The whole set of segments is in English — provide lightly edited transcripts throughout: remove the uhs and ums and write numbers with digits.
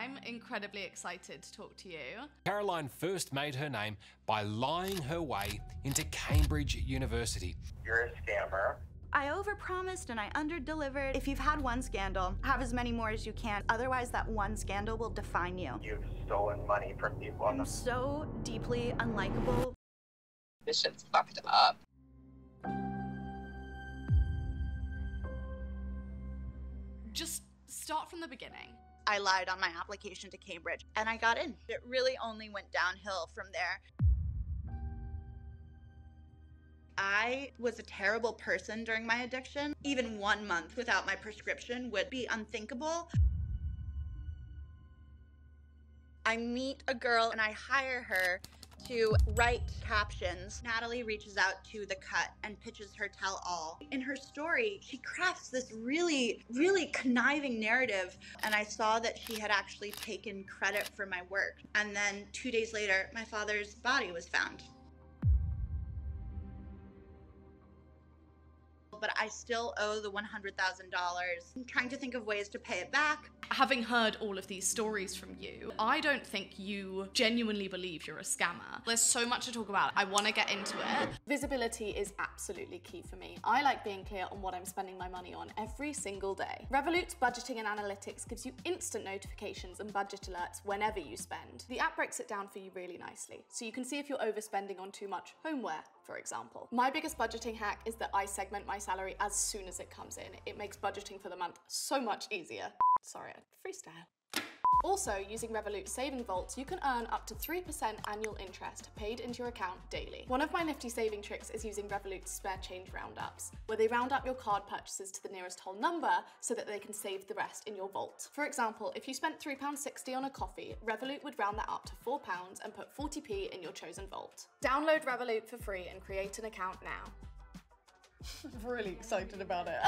I'm incredibly excited to talk to you. Caroline first made her name by lying her way into Cambridge University. You're a scammer. I overpromised and I underdelivered. If you've had one scandal, have as many more as you can. Otherwise, that one scandal will define you. You've stolen money from people. I'm so deeply unlikable. This shit's fucked up. Just start from the beginning. I lied on my application to Cambridge and I got in. It really only went downhill from there. I was a terrible person during my addiction. Even 1 month without my prescription would be unthinkable. I meet a girl and I hire her to write captions. Natalie reaches out to The Cut and pitches her tell-all. In her story, she crafts this really, really conniving narrative, and I saw that she had actually taken credit for my work. And then 2 days later, my father's body was found. But I still owe the $100,000. I'm trying to think of ways to pay it back. Having heard all of these stories from you, I don't think you genuinely believe you're a scammer. There's so much to talk about. I want to get into it. Visibility is absolutely key for me. I like being clear on what I'm spending my money on every single day. Revolut's budgeting and analytics gives you instant notifications and budget alerts whenever you spend. The app breaks it down for you really nicely, so you can see if you're overspending on too much homeware, for example. My biggest budgeting hack is that I segment my salary as soon as it comes in. It makes budgeting for the month so much easier. Sorry, freestyle. Also, using Revolut Saving Vaults, you can earn up to 3% annual interest paid into your account daily. One of my nifty saving tricks is using Revolut's spare change roundups, where they round up your card purchases to the nearest whole number so that they can save the rest in your vault. For example, if you spent £3.60 on a coffee, Revolut would round that up to £4 and put 40p in your chosen vault. Download Revolut for free and create an account now. I'm really excited about it.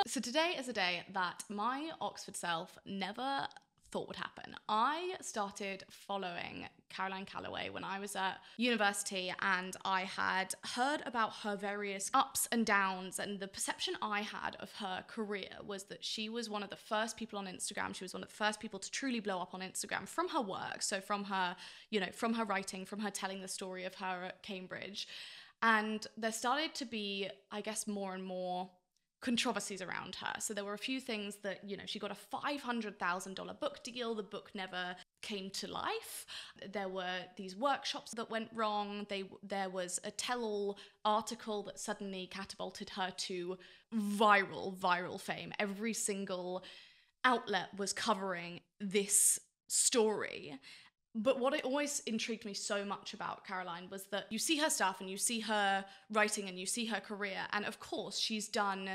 So today is a day that my Oxford self never thought would happen. I started following Caroline Calloway when I was at university, and I had heard about her various ups and downs, and the perception I had of her career was that she was one of the first people on Instagram. She was one of the first people to truly blow up on Instagram from her work. So from her, from her writing, from her telling the story of her at Cambridge. And there started to be, I guess, more and more controversies around her. So there were a few things that, she got a $500,000 book deal. The book never came to life. There were these workshops that went wrong. There was a tell-all article that suddenly catapulted her to viral fame. Every single outlet was covering this story. But what always intrigued me so much about Caroline was that you see her stuff and you see her writing and you see her career. And of course, she's done,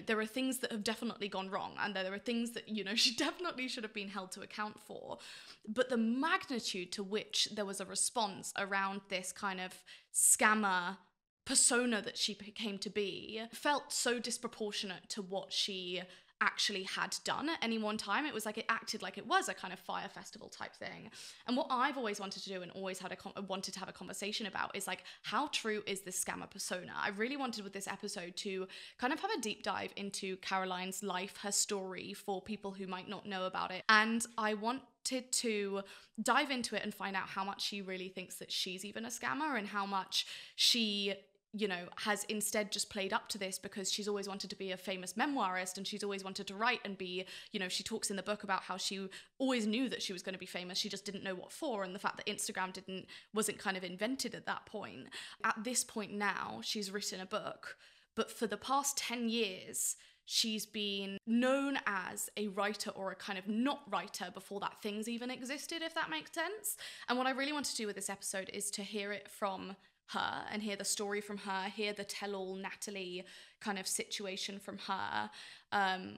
there are things that have definitely gone wrong. And there are things that, she definitely should have been held to account for. But the magnitude to which there was a response around this kind of scammer persona that she came to be felt so disproportionate to what she actually had done at any one time. It was like it acted like it was a kind of fire festival type thing. And what I've always wanted to do and always wanted to have a conversation about is like, how true is this scammer persona? I really wanted with this episode to kind of have a deep dive into Caroline's life, her story, for people who might not know about it. And I wanted to dive into it and find out how much she really thinks that she's even a scammer, and how much she has instead just played up to this because she's always wanted to be a famous memoirist, and she's always wanted to write and be, she talks in the book about how she always knew that she was going to be famous. She just didn't know what for. And the fact that Instagram wasn't kind of invented at that point. At this point now, she's written a book, but for the past 10 years, she's been known as a writer or a kind of not writer before that things even existed, if that makes sense. And what I really want to do with this episode is to hear it from her and hear the story from her, hear the tell-all Natalie kind of situation from her,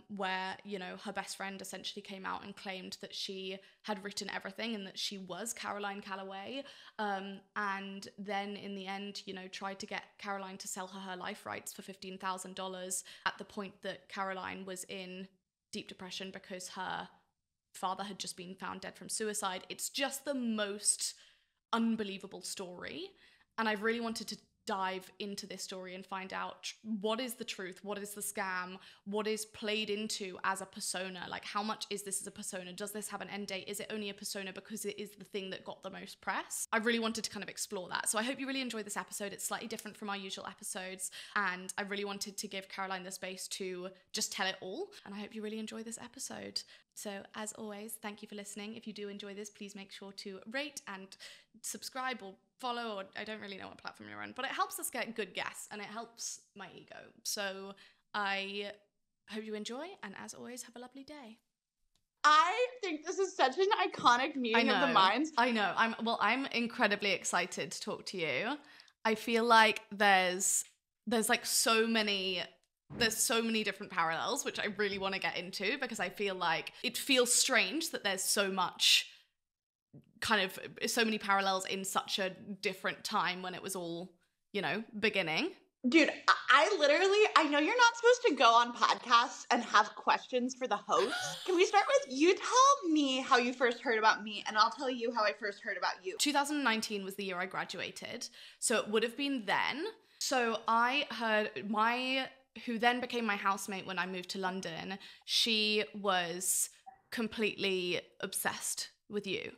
where, her best friend essentially came out and claimed that she had written everything and that she was Caroline Calloway, and then in the end, tried to get Caroline to sell her life rights for $15,000 at the point that Caroline was in deep depression because her father had just been found dead from suicide. It's just the most unbelievable story. And I've really wanted to dive into this story and find out what is the truth, what is the scam, what is played into as a persona, like how much is this as a persona, does this have an end date, is it only a persona because it is the thing that got the most press? I really wanted to kind of explore that. So I hope you really enjoyed this episode. It's slightly different from our usual episodes, and I really wanted to give Caroline the space to just tell it all, and I hope you really enjoy this episode. So as always, thank you for listening. If you do enjoy this, please make sure to rate and subscribe or follow, or I don't really know what platform you're on, but it helps us get good guests and it helps my ego. So I hope you enjoy, and as always, have a lovely day. I think this is such an iconic meeting of the minds. I know. I'm incredibly excited to talk to you. I feel like there's like so many different parallels, which I really want to get into, because I feel like it feels strange that there's so many parallels in such a different time when it was all, beginning. Dude, I know you're not supposed to go on podcasts and have questions for the host. Can we start with you tell me how you first heard about me, and I'll tell you how I first heard about you. 2019 was the year I graduated, so it would have been then. So I heard who then became my housemate when I moved to London, she was completely obsessed with you.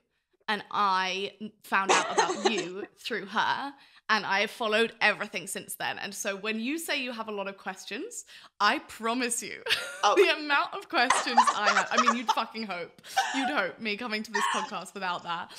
And I found out about you through her, and I have followed everything since then. And so when you say you have a lot of questions, I promise you, the amount of questions I have, I mean, you'd hope me coming to this podcast without that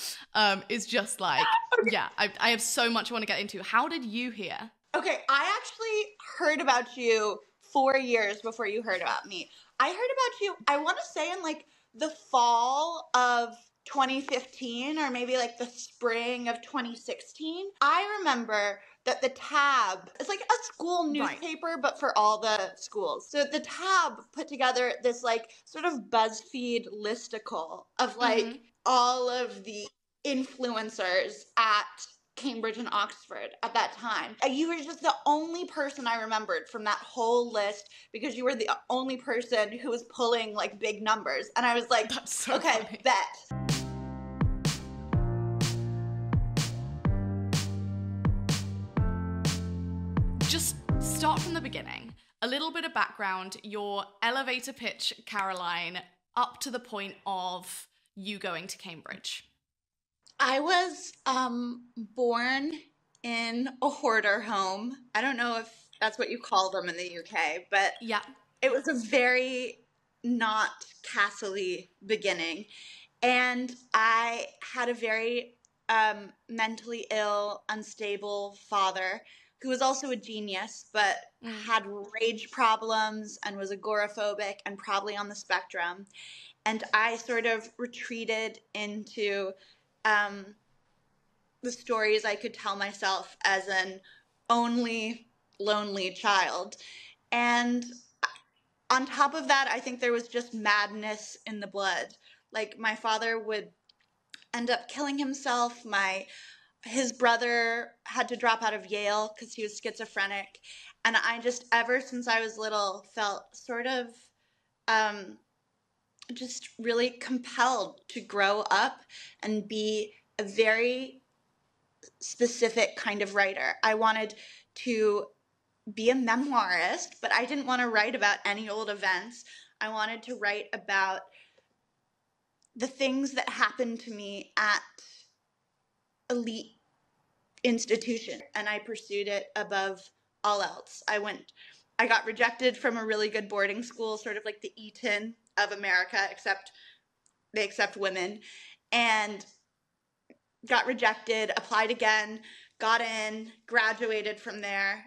is just like, yeah, I have so much I want to get into. How did you hear? Okay, I actually heard about you 4 years before you heard about me. I heard about you, I want to say in like the fall of 2015 or maybe like the spring of 2016. I remember that the Tab, it's like a school newspaper, right, but for all the schools. So the Tab put together this like sort of BuzzFeed listicle of like all of the influencers at Cambridge and Oxford at that time. You were just the only person I remembered from that whole list because you were the only person who was pulling like big numbers. And I was like, that's so okay, funny. Bet. Just start from the beginning. A little bit of background, your elevator pitch, Caroline, up to the point of you going to Cambridge. I was born in a hoarder home. I don't know if that's what you call them in the UK, but yeah, it was a very not castle-y beginning. And I had a very mentally ill, unstable father who was also a genius, but had rage problems and was agoraphobic and probably on the spectrum. And I sort of retreated into the stories I could tell myself as an only lonely child. And on top of that, I think there was just madness in the blood. Like my father would end up killing himself. His brother had to drop out of Yale because he was schizophrenic. And I just, ever since I was little, felt sort of just really compelled to grow up and be a very specific kind of writer. I wanted to be a memoirist, but I didn't want to write about any old events. I wanted to write about the things that happened to me at elite institutions, and I pursued it above all else. I got rejected from a really good boarding school, sort of like the Eton of America, except they accept women, and got rejected, applied again, got in, graduated from there,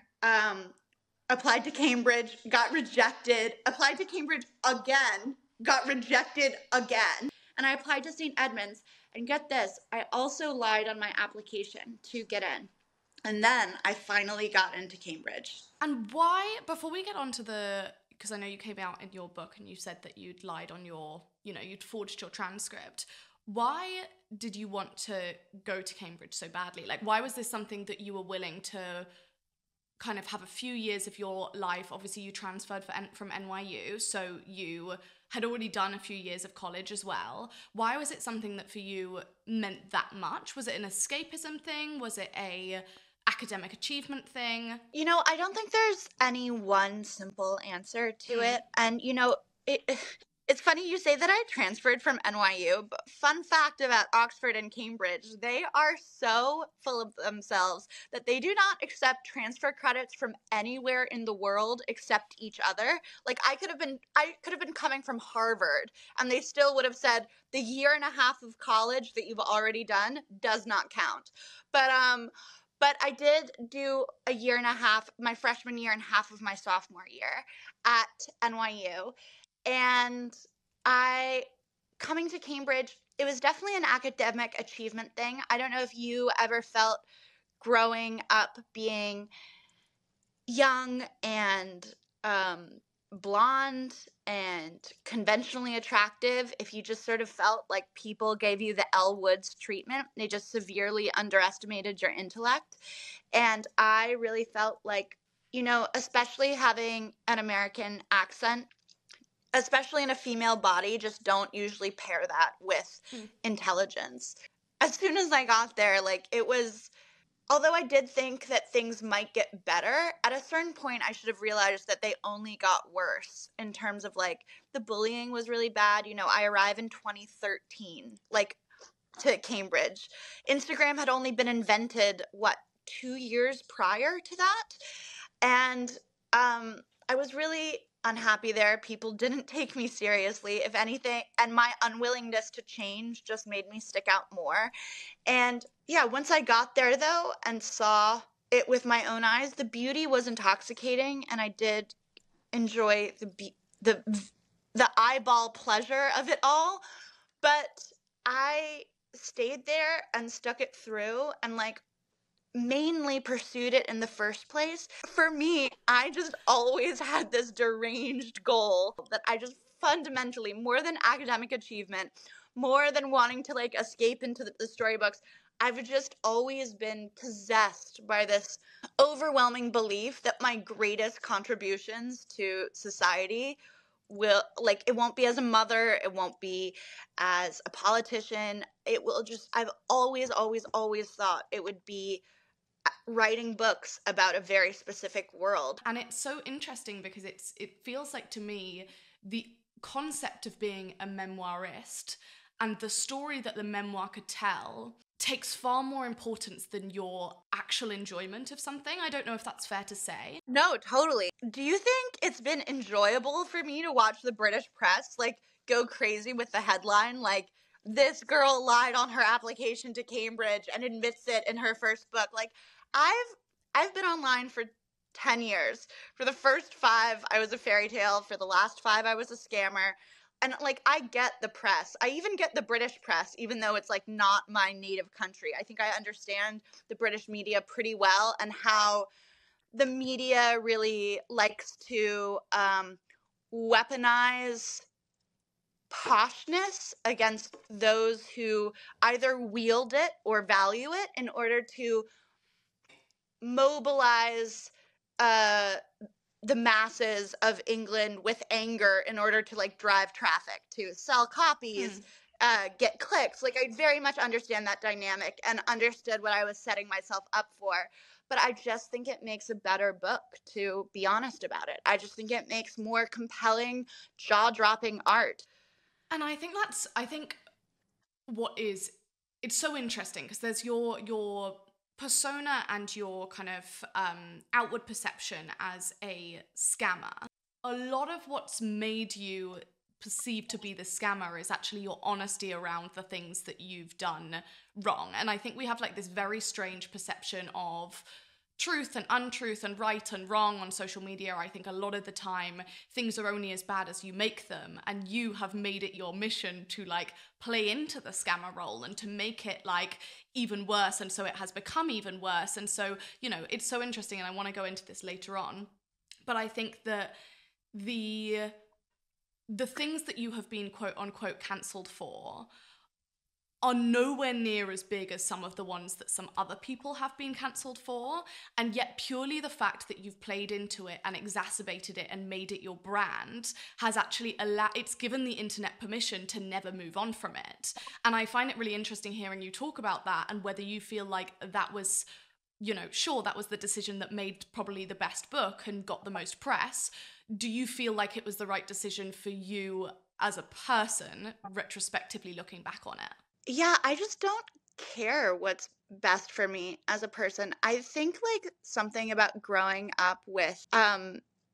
applied to Cambridge, got rejected, applied to Cambridge again, got rejected again, and I applied to St. Edmunds. And get this, I also lied on my application to get in. And then I finally got into Cambridge. And why, before we get on to because I know you came out in your book and you said that you'd lied on you'd forged your transcript. Why did you want to go to Cambridge so badly? Like, why was this something that you were willing to kind of have a few years of your life? Obviously, you transferred from NYU, so you had already done a few years of college as well. Why was it something that for you meant that much? Was it an escapism thing? Was it a academic achievement thing? You know, I don't think there's any one simple answer to it. And, you know, it, it's funny you say that I transferred from NYU, but fun fact about Oxford and Cambridge, they are so full of themselves that they do not accept transfer credits from anywhere in the world except each other. Like I could have been coming from Harvard and they still would have said the year and a half of college that you've already done does not count. But I did do a year and a half, my freshman year and half of my sophomore year at NYU. And coming to Cambridge, it was definitely an academic achievement thing. I don't know if you ever felt growing up being young and blonde and conventionally attractive, if you just sort of felt like people gave you the Elle Woods treatment. They just severely underestimated your intellect. And I really felt like, you know, especially having an American accent, especially in a female body, just don't usually pair that with intelligence. As soon as I got there, like it was, although I did think that things might get better, at a certain point I should have realized that they only got worse in terms of like the bullying was really bad. You know, I arrived in 2013, like to Cambridge. Instagram had only been invented, 2 years prior to that? And I was really unhappy there. People didn't take me seriously, if anything, and my unwillingness to change just made me stick out more. And yeah, once I got there though and saw it with my own eyes, the beauty was intoxicating, and I did enjoy the eyeball pleasure of it all. But I stayed there and stuck it through and like mainly pursued it in the first place. For me, I just always had this deranged goal that I just fundamentally, more than academic achievement, more than wanting to like escape into the storybooks, I've just always been possessed by this overwhelming belief that my greatest contributions to society will, like, it won't be as a mother, it won't be as a politician, it will just, I've always thought it would be writing books about a very specific world. And it's so interesting because it feels like to me the concept of being a memoirist and the story that the memoir could tell takes far more importance than your actual enjoyment of something. I don't know if that's fair to say. No, totally. Do you think it's been enjoyable for me to watch the British press like go crazy with the headline like this girl lied on her application to Cambridge and admits it in her first book? Like I've been online for 10 years. For the first 5, I was a fairy tale. For the last 5, I was a scammer. And like I get the press. I even get the British press, even though it's like not my native country. I think I understand the British media pretty well and how the media really likes to weaponize poshness against those who either wield it or value it in order to mobilize the masses of England with anger in order to like drive traffic, to sell copies, get clicks. Like I very much understand that dynamic and understood what I was setting myself up for. But I just think it makes a better book, to be honest about it. I just think it makes more compelling, jaw-dropping art. And I think it's so interesting because there's your persona and your kind of outward perception as a scammer. A lot of what's made you perceived to be the scammer is actually your honesty around the things that you've done wrong. And I think we have like this very strange perception of truth and untruth and right and wrong on social media. I think a lot of the time things are only as bad as you make them, and you have made it your mission to like play into the scammer role and to make it like even worse, and so it has become even worse. And so, you know, it's so interesting, and I want to go into this later on, but I think that the things that you have been quote unquote cancelled for are nowhere near as big as some of the ones that some other people have been cancelled for. And yet purely the fact that you've played into it and exacerbated it and made it your brand has actually it's given the internet permission to never move on from it. And I find it really interesting hearing you talk about that and whether you feel like that was sure, that was the decision that made probably the best book and got the most press. Do you feel like it was the right decision for you as a person, retrospectively looking back on it? Yeah, I just don't care what's best for me as a person. I think like something about growing up with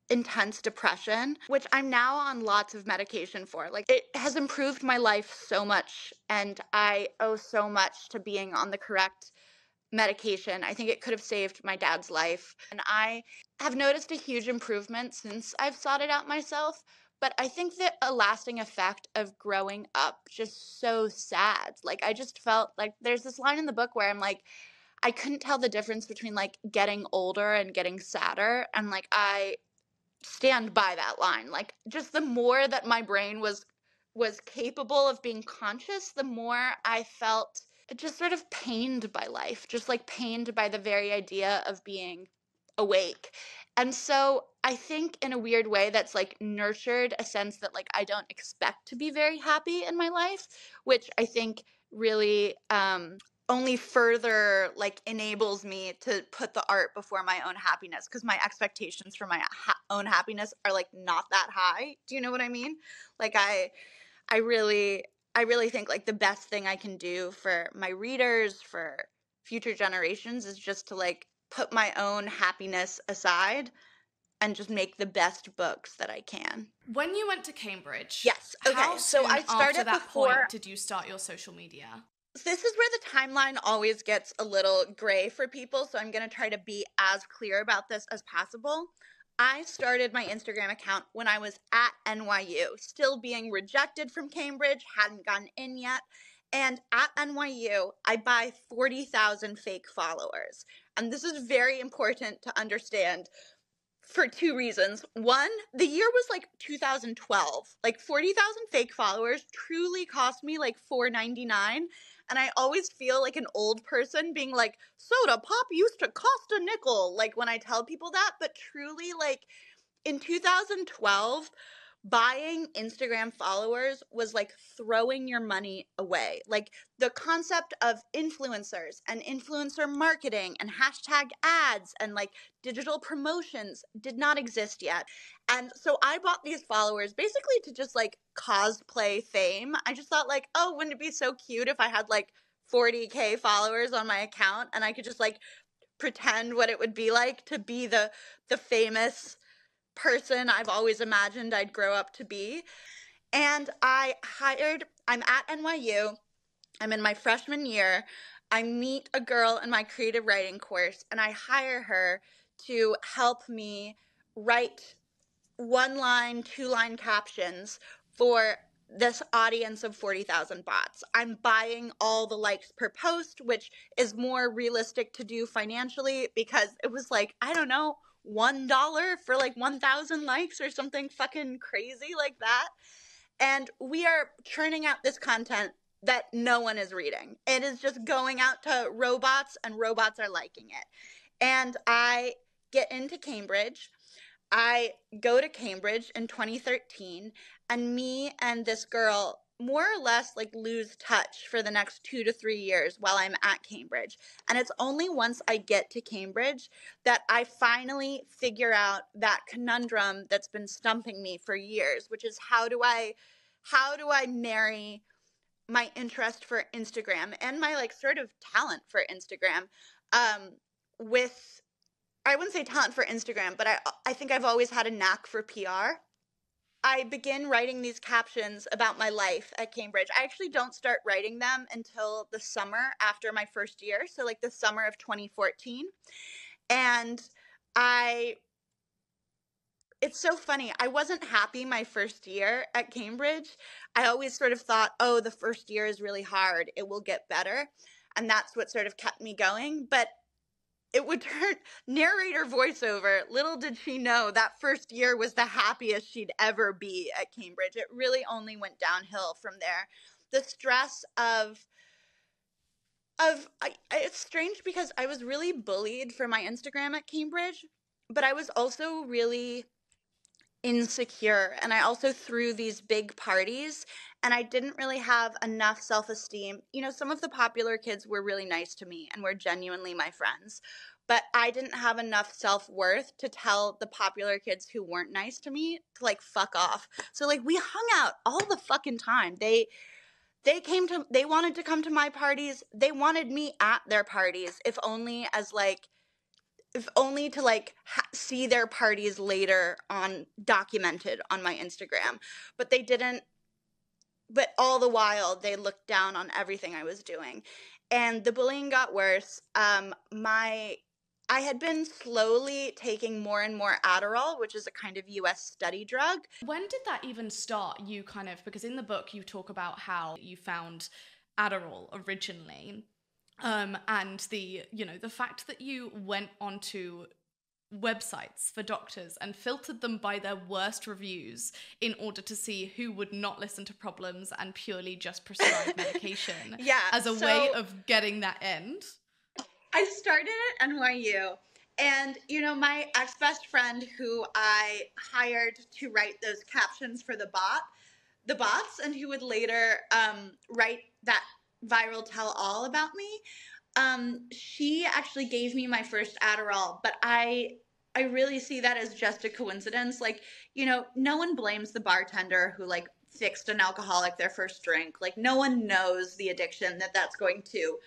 intense depression, which I'm now on lots of medication for. Like it has improved my life so much, and I owe so much to being on the correct medication. I think it could have saved my dad's life. And I have noticed a huge improvement since I've sought it out myself. But I think that a lasting effect of growing up just so sad. Like I just felt like there's this line in the book where I'm like, I couldn't tell the difference between like getting older and getting sadder. And like I stand by that line. Like just the more that my brain was capable of being conscious, the more I felt just sort of pained by life, just like pained by the very idea of being awake. And so I think in a weird way that's like nurtured a sense that like I don't expect to be very happy in my life, which I think really only further like enables me to put the art before my own happiness, because my expectations for my own happiness are like not that high. Do you know what I mean? Like I really think like the best thing I can do for my readers, for future generations, is just to like put my own happiness aside and just make the best books that I can. When you went to Cambridge, yes, okay, how soon so I started after that before point did you start your social media? This is where the timeline always gets a little gray for people, so I'm going to try to be as clear about this as possible. I started my Instagram account when I was at NYU, still being rejected from Cambridge, hadn't gotten in yet. And at NYU, I buy 40,000 fake followers. And this is very important to understand for two reasons. One, the year was like 2012. Like 40,000 fake followers truly cost me like $4.99. And I always feel like an old person being like, soda pop used to cost a nickel, like when I tell people that. But truly, like in 2012, buying Instagram followers was like throwing your money away. Like the concept of influencers and influencer marketing and hashtag ads and like digital promotions did not exist yet. And so I bought these followers basically to just like cosplay fame. I just thought like, oh, wouldn't it be so cute if I had like 40K followers on my account and I could just like pretend what it would be like to be the famous person I've always imagined I'd grow up to be. And I'm at NYU, I'm in my freshman year, I meet a girl in my creative writing course, and I hire her to help me write 1-line, 2-line captions for this audience of 40,000 bots. I'm buying all the likes per post, which is more realistic to do financially because it was like, I don't know, $1 for like 1,000 likes or something fucking crazy like that. And we are churning out this content that no one is reading. It is just going out to robots and robots are liking it. And I get into Cambridge. I go to Cambridge in 2013, and me and this girl more or less like lose touch for the next 2 to 3 years while I'm at Cambridge. And it's only once I get to Cambridge that I finally figure out that conundrum that's been stumping me for years, which is how do I marry my interest for Instagram and my like sort of talent for Instagram with, I wouldn't say talent for Instagram, but I think I've always had a knack for PR. I begin writing these captions about my life at Cambridge. I actually don't start writing them until the summer after my first year, so like the summer of 2014. And it's so funny. I wasn't happy my first year at Cambridge. I always sort of thought, oh, the first year is really hard. It will get better. And that's what sort of kept me going. But it would turn narrator voiceover. Little did she know that first year was the happiest she'd ever be at Cambridge. It really only went downhill from there. The stress it's strange because I was really bullied for my Instagram at Cambridge, but I was also really insecure, and I also threw these big parties, and I didn't really have enough self-esteem. You know, some of the popular kids were really nice to me and were genuinely my friends, but I didn't have enough self-worth to tell the popular kids who weren't nice to me to like fuck off. So like we hung out all the fucking time. They wanted to come to my parties. They wanted me at their parties, if only to like see their parties later on documented on my Instagram. But they didn't, but all the while they looked down on everything I was doing. And the bullying got worse. I had been slowly taking more and more Adderall, which is a kind of US study drug. When did that even start? You kind of, because in the book you talk about how you found Adderall originally, and the fact that you went onto websites for doctors and filtered them by their worst reviews in order to see who would not listen to problems and purely just prescribe medication as a way of getting that end. I started at NYU, and, you know, my ex-best friend who I hired to write those captions for the bots, and who would later write that viral tell-all about me, she actually gave me my first Adderall, but I really see that as just a coincidence. Like, you know, no one blames the bartender who, like, fixed an alcoholic their first drink. Like, no one knows the addiction that's going to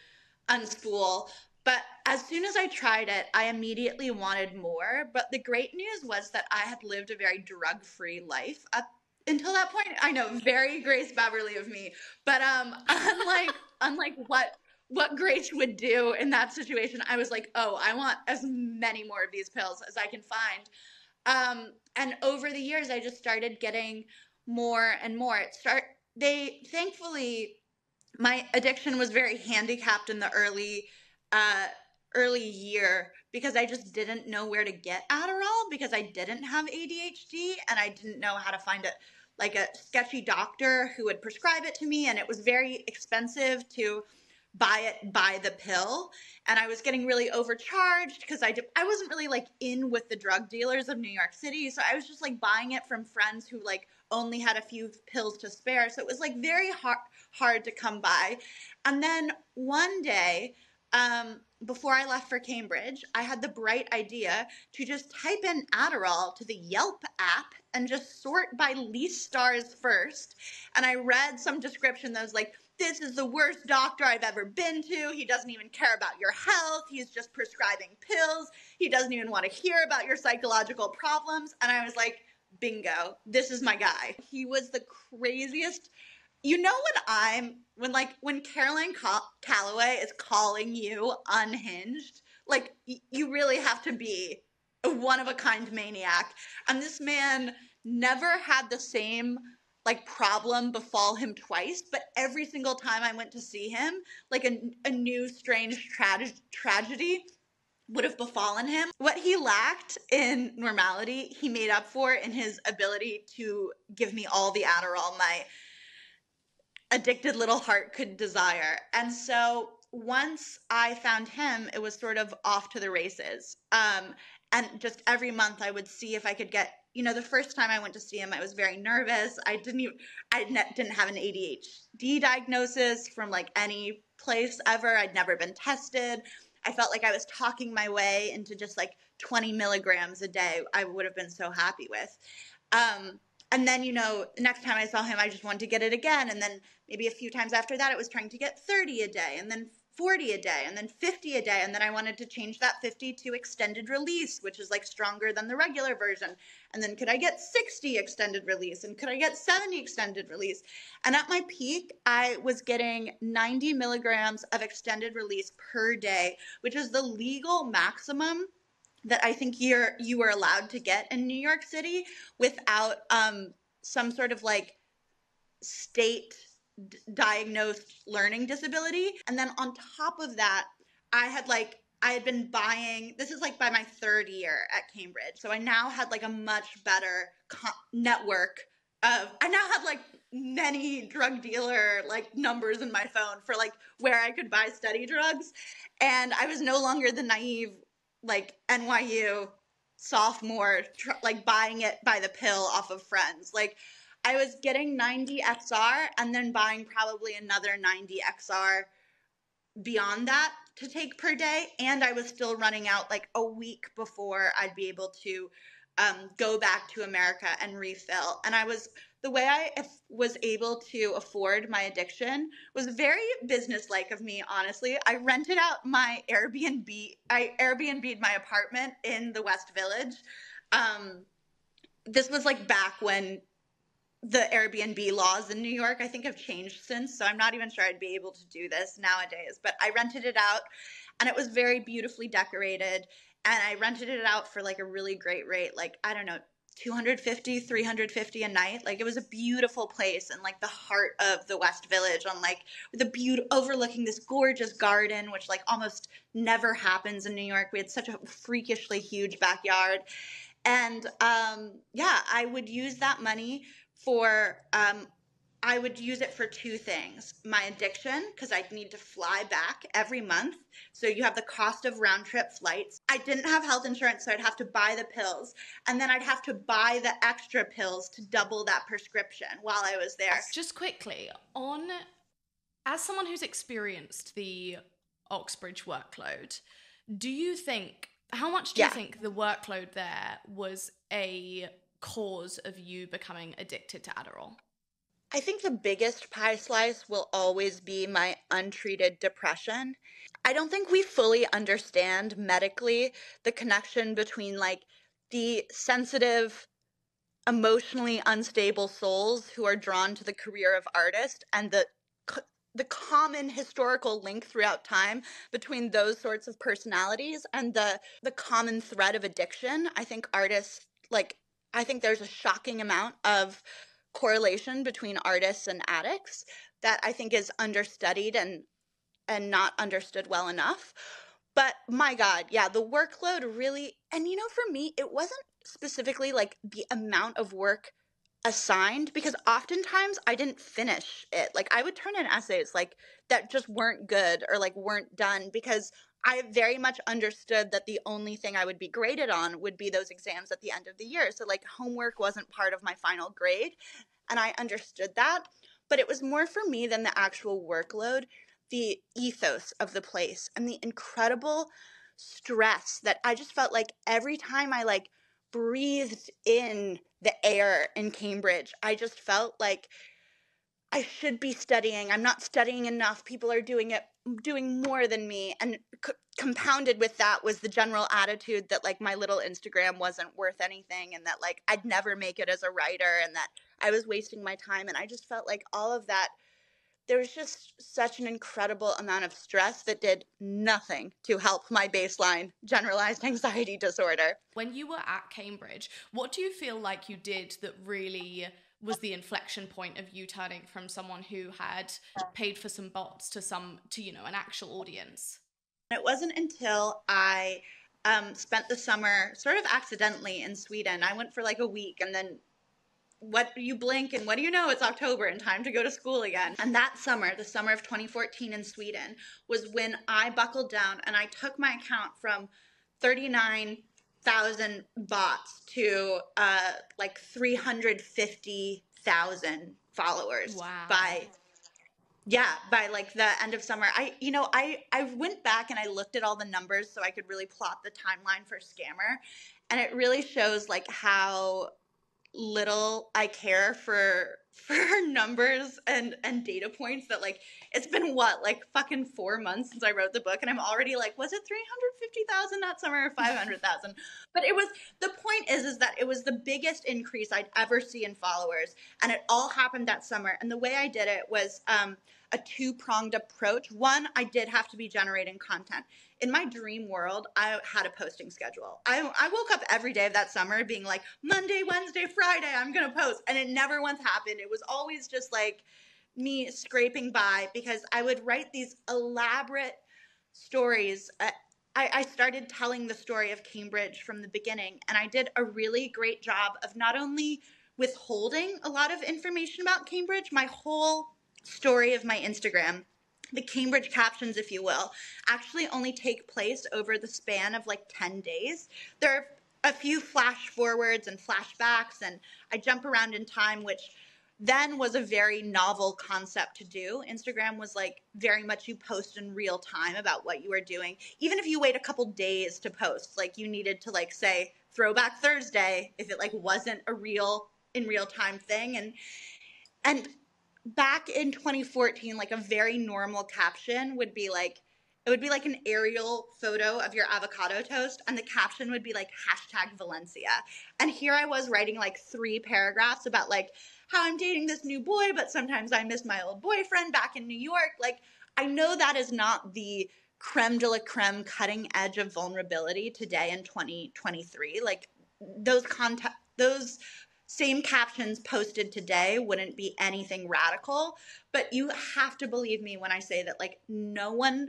unspool. But as soon as I tried it, I immediately wanted more. But the great news was that I had lived a very drug-free life up until that point. I know, very Grace Beverly of me. But unlike what Grace would do in that situation, I was like, oh, I want as many more of these pills as I can find. And over the years, I just started getting more and more. Thankfully, my addiction was very handicapped in the early year because I just didn't know where to get Adderall because I didn't have ADHD and I didn't know how to find a sketchy doctor who would prescribe it to me, and it was very expensive to buy it by the pill, and I was getting really overcharged because I wasn't really like in with the drug dealers of New York City, so I was just like buying it from friends who like only had a few pills to spare, so it was like very hard to come by. And then one day, before I left for Cambridge, I had the bright idea to just type in Adderall to the Yelp app and just sort by least stars first. And I read some description that was like, this is the worst doctor I've ever been to. He doesn't even care about your health. He's just prescribing pills. He doesn't even want to hear about your psychological problems. And I was like, bingo, this is my guy. He was the craziest. You know when Caroline Calloway is calling you unhinged, like you really have to be a one-of-a-kind maniac. And this man never had the same like problem befall him twice, but every single time I went to see him, like a new strange tragedy would have befallen him. What he lacked in normality, he made up for in his ability to give me all the Adderall my addicted little heart could desire. And so once I found him, it was sort of off to the races. And just every month I would see if I could get, you know, the first time I went to see him, I was very nervous. I didn't have an ADHD diagnosis from like any place ever. I'd never been tested. I felt like I was talking my way into just like 20 milligrams a day. I would have been so happy with. And then, you know, the next time I saw him, I just wanted to get it again. And then maybe a few times after that, it was trying to get 30 a day, and then 40 a day, and then 50 a day. And then I wanted to change that 50 to extended release, which is like stronger than the regular version. And then could I get 60 extended release? And could I get 70 extended release? And at my peak, I was getting 90 milligrams of extended release per day, which is the legal maximum that I think you were allowed to get in New York City without some sort of like state diagnosed learning disability. And then on top of that, I had been buying, this is like by my third year at Cambridge. So I now had like a much better network of, I now had like many drug dealer like numbers in my phone for like where I could buy study drugs. And I was no longer the naive like NYU sophomore, like buying it by the pill off of friends. Like I was getting 90 XR and then buying probably another 90 XR beyond that to take per day, and I was still running out like a week before I'd be able to go back to America and refill. And the way I was able to afford my addiction was very businesslike of me, honestly. I rented out my Airbnb. I Airbnb'd my apartment in the West Village. This was like back when the Airbnb laws in New York, I think, have changed since, so I'm not even sure I'd be able to do this nowadays. But I rented it out, and it was very beautifully decorated, and I rented it out for like a really great rate, like, I don't know, $250, $350 a night. Like, it was a beautiful place in like the heart of the West Village, on like with a overlooking this gorgeous garden, which like almost never happens in New York. We had such a freakishly huge backyard. And yeah, I would use that money for I would use it for two things. My addiction, because I'd need to fly back every month. So you have the cost of round trip flights. I didn't have health insurance, so I'd have to buy the pills. And then I'd have to buy the extra pills to double that prescription while I was there. Just quickly, as someone who's experienced the Oxbridge workload, how much do you think the workload there was a cause of you becoming addicted to Adderall? I think the biggest pie slice will always be my untreated depression. I don't think we fully understand medically the connection between like the sensitive, emotionally unstable souls who are drawn to the career of artist and the common historical link throughout time between those sorts of personalities and the common thread of addiction. I think I think there's a shocking amount of correlation between artists and addicts that I think is understudied and not understood well enough. But my God, yeah, the workload really, and for me, it wasn't specifically like the amount of work assigned, because oftentimes I didn't finish it. Like I would turn in essays like that just weren't good or like weren't done, because I very much understood that the only thing I would be graded on would be those exams at the end of the year. So like homework wasn't part of my final grade, and I understood that. But it was more for me than the actual workload, the ethos of the place and the incredible stress that I just felt like every time I like breathed in the air in Cambridge, I just felt like I should be studying. I'm not studying enough. People are doing more than me. And compounded with that was the general attitude that like my little Instagram wasn't worth anything, and that like I'd never make it as a writer, and that I was wasting my time. And I just felt like all of that, there was just such an incredible amount of stress that did nothing to help my baseline generalized anxiety disorder. When you were at Cambridge, what do you feel like you did that really was the inflection point of you turning from someone who had paid for some bots to an actual audience? It wasn't until I spent the summer sort of accidentally in Sweden. I went for like a week, and then you blink and what do you know, it's October and time to go to school again. And that summer, the summer of 2014 in Sweden, was when I buckled down and I took my account from 39,000 bots to like 350,000 followers. Wow. by like the end of summer. I went back and I looked at all the numbers so I could really plot the timeline for Scammer, and it really shows like how little I care for numbers and data points. That like it's been like fucking 4 months since I wrote the book, and I'm already like, was it 350,000 that summer or 500,000? But the point is that it was the biggest increase I'd ever see in followers, and it all happened that summer. And the way I did it was a two-pronged approach. One, I did have to be generating content. In my dream world, I had a posting schedule. I woke up every day of that summer being like, Monday, Wednesday, Friday, I'm going to post. And it never once happened. It was always just like me scraping by, because I would write these elaborate stories. I started telling the story of Cambridge from the beginning, and I did a really great job of not only withholding a lot of information about Cambridge. My whole story of my Instagram, the Cambridge captions, if you will, actually only take place over the span of like 10 days. There are a few flash forwards and flashbacks, and I jump around in time, which then was a very novel concept to do. Instagram was like very much you post in real time about what you are doing. Even if you wait a couple days to post, like you needed to like say Throwback Thursday if it like wasn't a real in real time thing. And back in 2014, like a very normal caption would be like, it would be like an aerial photo of your avocado toast, and the caption would be like #Valencia. And here I was writing like 3 paragraphs about like how I'm dating this new boy, but sometimes I miss my old boyfriend back in New York. Like, I know that is not the creme de la creme cutting edge of vulnerability today in 2023. Like, those same captions posted today wouldn't be anything radical, but you have to believe me when I say that like no one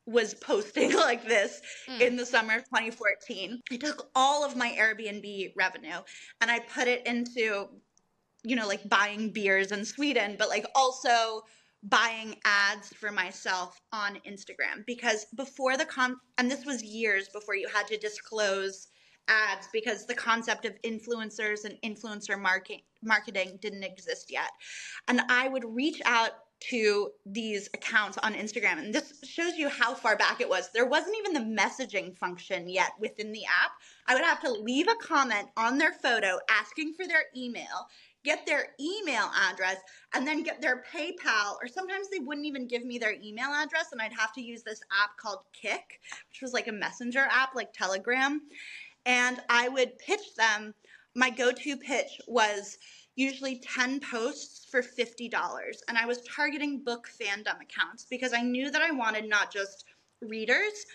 was posting like this in the summer of 2014. I took all of my Airbnb revenue and I put it into, you know, like buying beers in Sweden, but like also buying ads for myself on Instagram, because before and this was years before you had to disclose ads, because the concept of influencers and influencer marketing didn't exist yet. And I would reach out to these accounts on Instagram, and this shows you how far back it was. There wasn't even the messaging function yet within the app. I would have to leave a comment on their photo asking for their email, get their email address, and then get their PayPal, or sometimes they wouldn't even give me their email address, and I'd have to use this app called Kik, which was like a messenger app like Telegram. And I would pitch them. My go-to pitch was usually 10 posts for $50. And I was targeting book fandom accounts because I knew that I wanted not just readers,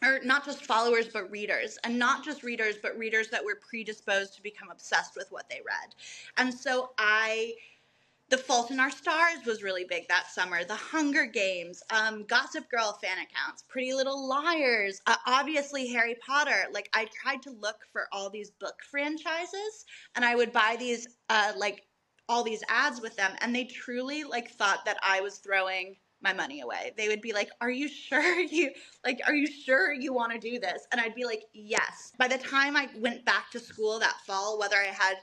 or not just followers, but readers. And not just readers, but readers that were predisposed to become obsessed with what they read. And so The Fault in Our Stars was really big that summer. The Hunger Games, Gossip Girl fan accounts, Pretty Little Liars, obviously Harry Potter. Like, I tried to look for all these book franchises, and I would buy these, all these ads with them, and they truly, like, thought that I was throwing my money away. They would be like, are you sure you want to do this? And I'd be like, yes. By the time I went back to school that fall, whether I had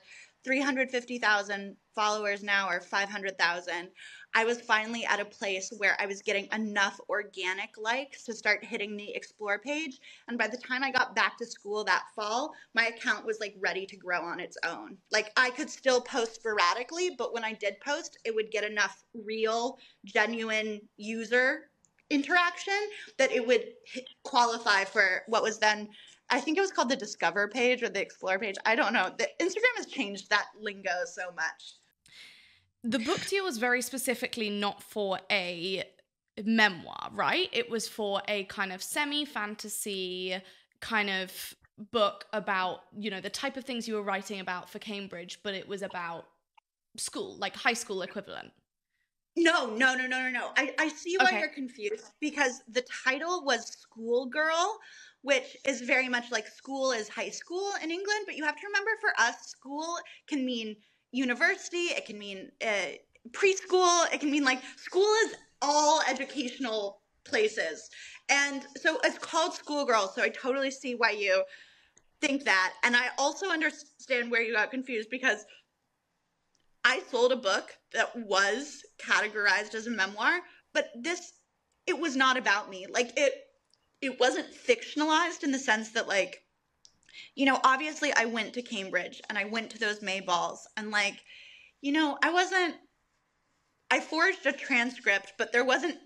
350,000 followers now or 500,000, I was finally at a place where I was getting enough organic likes to start hitting the explore page. And by the time I got back to school that fall, my account was like ready to grow on its own. Like, I could still post sporadically, but when I did post, it would get enough real, genuine user interaction that it would qualify for what was then, I think it was called the Discover page or the Explore page. I don't know. Instagram has changed that lingo so much. The book deal was very specifically not for a memoir, right? It was for a kind of semi-fantasy kind of book about, you know, the type of things you were writing about for Cambridge, but it was about school, like high school equivalent. No. I see why you're confused, because the title was Schoolgirl, which is very much like school is high school in England. But you have to remember, for us, school can mean university, it can mean preschool, it can mean like school is all educational places. And so it's called Schoolgirl. So I totally see why you think that. And I also understand where you got confused, because I sold a book that was categorized as a memoir, but it was not about me. Like, it wasn't fictionalized in the sense that, like, you know, obviously I went to Cambridge and I went to those May balls, and like, you know, I forged a transcript, but I wasn't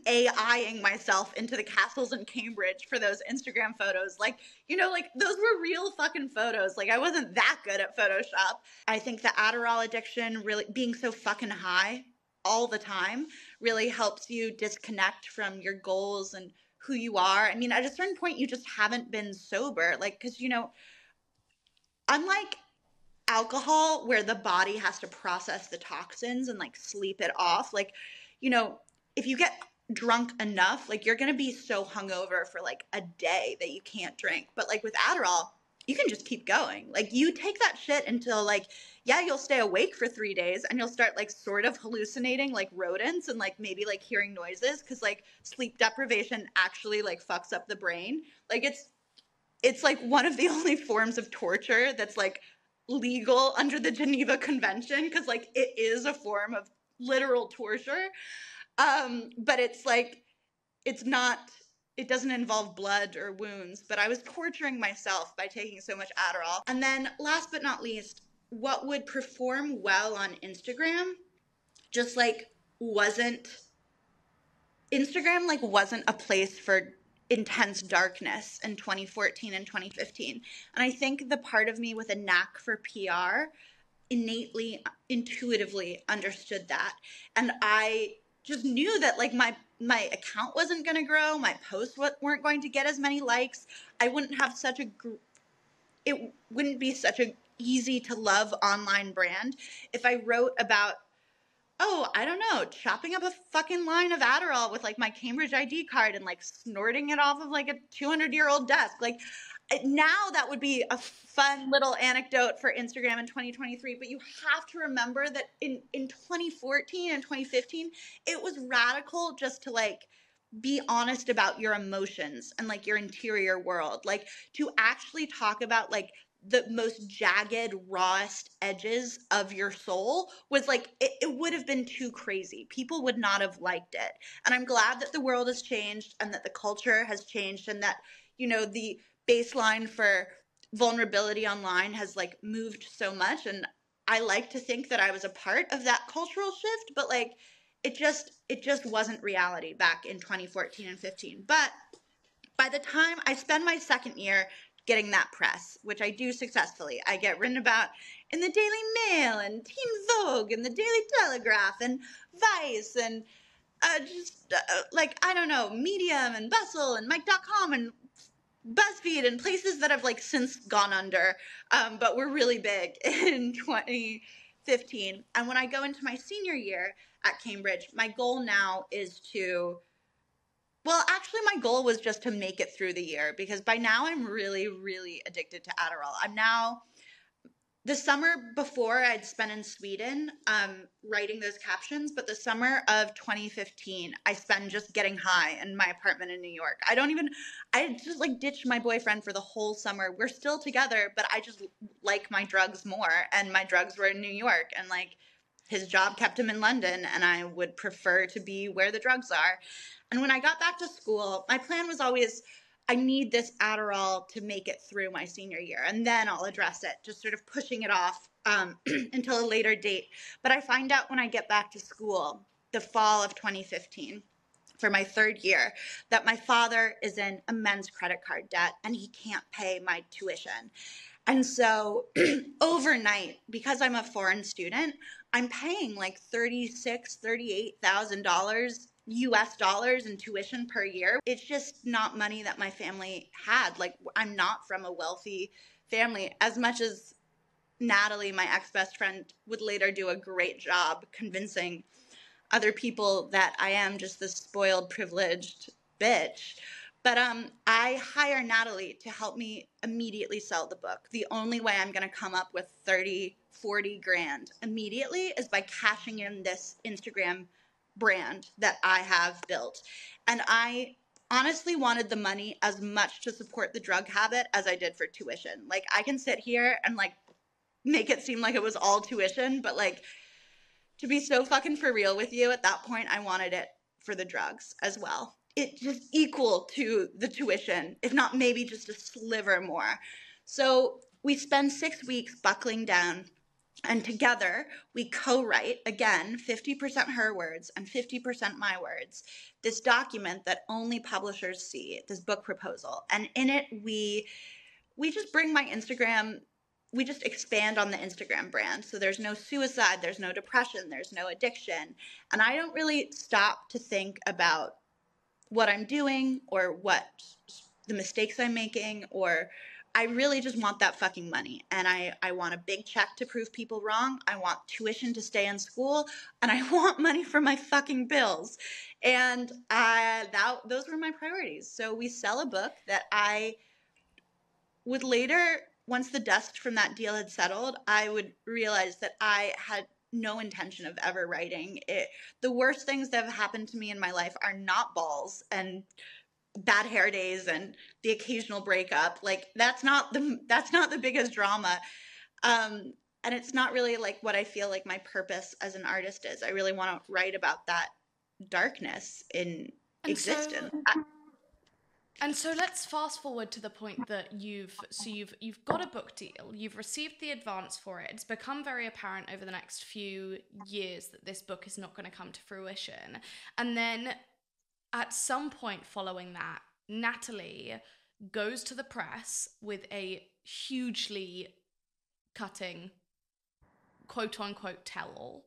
AIing myself into the castles in Cambridge for those Instagram photos. Like, you know, like, those were real fucking photos. Like, I wasn't that good at Photoshop. I think the Adderall addiction, really being so fucking high all the time, really helps you disconnect from your goals and who you are. I mean, at a certain point, you just haven't been sober. Like, because, you know, unlike alcohol, where the body has to process the toxins and like sleep it off, like, you know, if you get drunk enough, like, you're gonna be so hungover for like a day that you can't drink. But like with Adderall, you can just keep going. Like, you take that shit until, like, yeah, you'll stay awake for 3 days and you'll start like sort of hallucinating like rodents and like maybe like hearing noises, because like sleep deprivation actually like fucks up the brain. Like, it's like one of the only forms of torture that's like legal under the Geneva Convention, because like it is a form of literal torture. But it's like, it's not, it doesn't involve blood or wounds, but I was torturing myself by taking so much Adderall. And then last but not least, what would perform well on Instagram just like wasn't, Instagram like wasn't a place for intense darkness in 2014 and 2015. And I think the part of me with a knack for PR innately, intuitively understood that. And I just knew that like my account wasn't going to grow, my posts weren't going to get as many likes. I wouldn't have such a it wouldn't be such a easy to love online brand if I wrote about, oh, I don't know, chopping up a fucking line of Adderall with like my Cambridge ID card and like snorting it off of like a 200-year-old desk. Like now that would be a fun little anecdote for Instagram in 2023. But you have to remember that in 2014 and 2015, it was radical just to like be honest about your emotions and like your interior world, like to actually talk about like the most jagged, rawest edges of your soul was like, it would have been too crazy. People would not have liked it. And I'm glad that the world has changed and that the culture has changed and that, you know, the baseline for vulnerability online has like moved so much. And I like to think that I was a part of that cultural shift, but like, it just wasn't reality back in 2014 and 15. But by the time I spend my second year getting that press, which I do successfully, I get written about in the Daily Mail and Teen Vogue and the Daily Telegraph and Vice and like, I don't know, Medium and Bustle and Mike.com and BuzzFeed and places that have like since gone under, but were really big in 2015. And when I go into my senior year at Cambridge, my goal now is to, well, actually my goal was just to make it through the year, because by now I'm really, really addicted to Adderall. I'm now, the summer before I'd spent in Sweden writing those captions, but the summer of 2015, I spent just getting high in my apartment in New York. I just like ditched my boyfriend for the whole summer. We're still together, but I just like my drugs more, and my drugs were in New York, and like his job kept him in London, and I would prefer to be where the drugs are. And when I got back to school, my plan was always, I need this Adderall to make it through my senior year, and then I'll address it, just sort of pushing it off until a later date. But I find out when I get back to school, the fall of 2015, for my third year, that my father is in immense credit card debt and he can't pay my tuition. And so overnight, because I'm a foreign student, I'm paying like $36,000, $38,000 US dollars in tuition per year. It's just not money that my family had. Like, I'm not from a wealthy family, as much as Natalie, my ex-best friend, would later do a great job convincing other people that I am just this spoiled, privileged bitch. But I hire Natalie to help me immediately sell the book. The only way I'm going to come up with 30, 40 grand immediately is by cashing in this Instagram brand that I have built. And I honestly wanted the money as much to support the drug habit as I did for tuition. Like, I can sit here and like make it seem like it was all tuition, but like, to be so fucking for real with you, at that point I wanted it for the drugs as well. It just equal to the tuition, if not maybe just a sliver more. So we spend 6 weeks buckling down, and together we co-write, again, 50% her words and 50% my words, this document that only publishers see, this book proposal. And in it, we just bring my Instagram, we just expand on the Instagram brand. So there's no suicide, there's no depression, there's no addiction. And I don't really stop to think about what I'm doing or what the mistakes I'm making, or I really just want that fucking money. And I want a big check to prove people wrong. I want tuition to stay in school, and I want money for my fucking bills. And those were my priorities. So we sell a book that I would later, once the dust from that deal had settled, I would realize that I had no intention of ever writing it. The worst things that have happened to me in my life are not balls and bad hair days and the occasional breakup. Like that's not the biggest drama. And it's not really like what I feel like my purpose as an artist is. I really want to write about that darkness in existence. And so let's fast forward to the point that you've got a book deal, you've received the advance for it. It's become very apparent over the next few years that this book is not going to come to fruition. And then at some point following that, Natalie goes to the press with a hugely cutting quote unquote tell-all.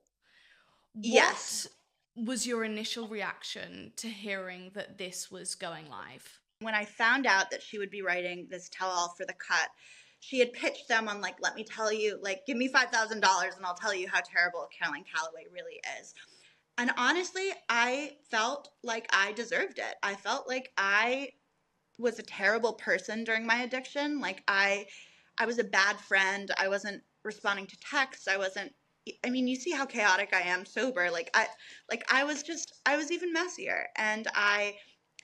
Yes. What was your initial reaction to hearing that this was going live? When I found out that she would be writing this tell-all for the cut, she had pitched them on like, let me tell you, like, give me $5,000 and I'll tell you how terrible Caroline Calloway really is. And honestly, I felt like I deserved it. I felt like I was a terrible person during my addiction. Like I was a bad friend. I wasn't responding to texts. I mean, you see how chaotic I am sober. I was even messier. And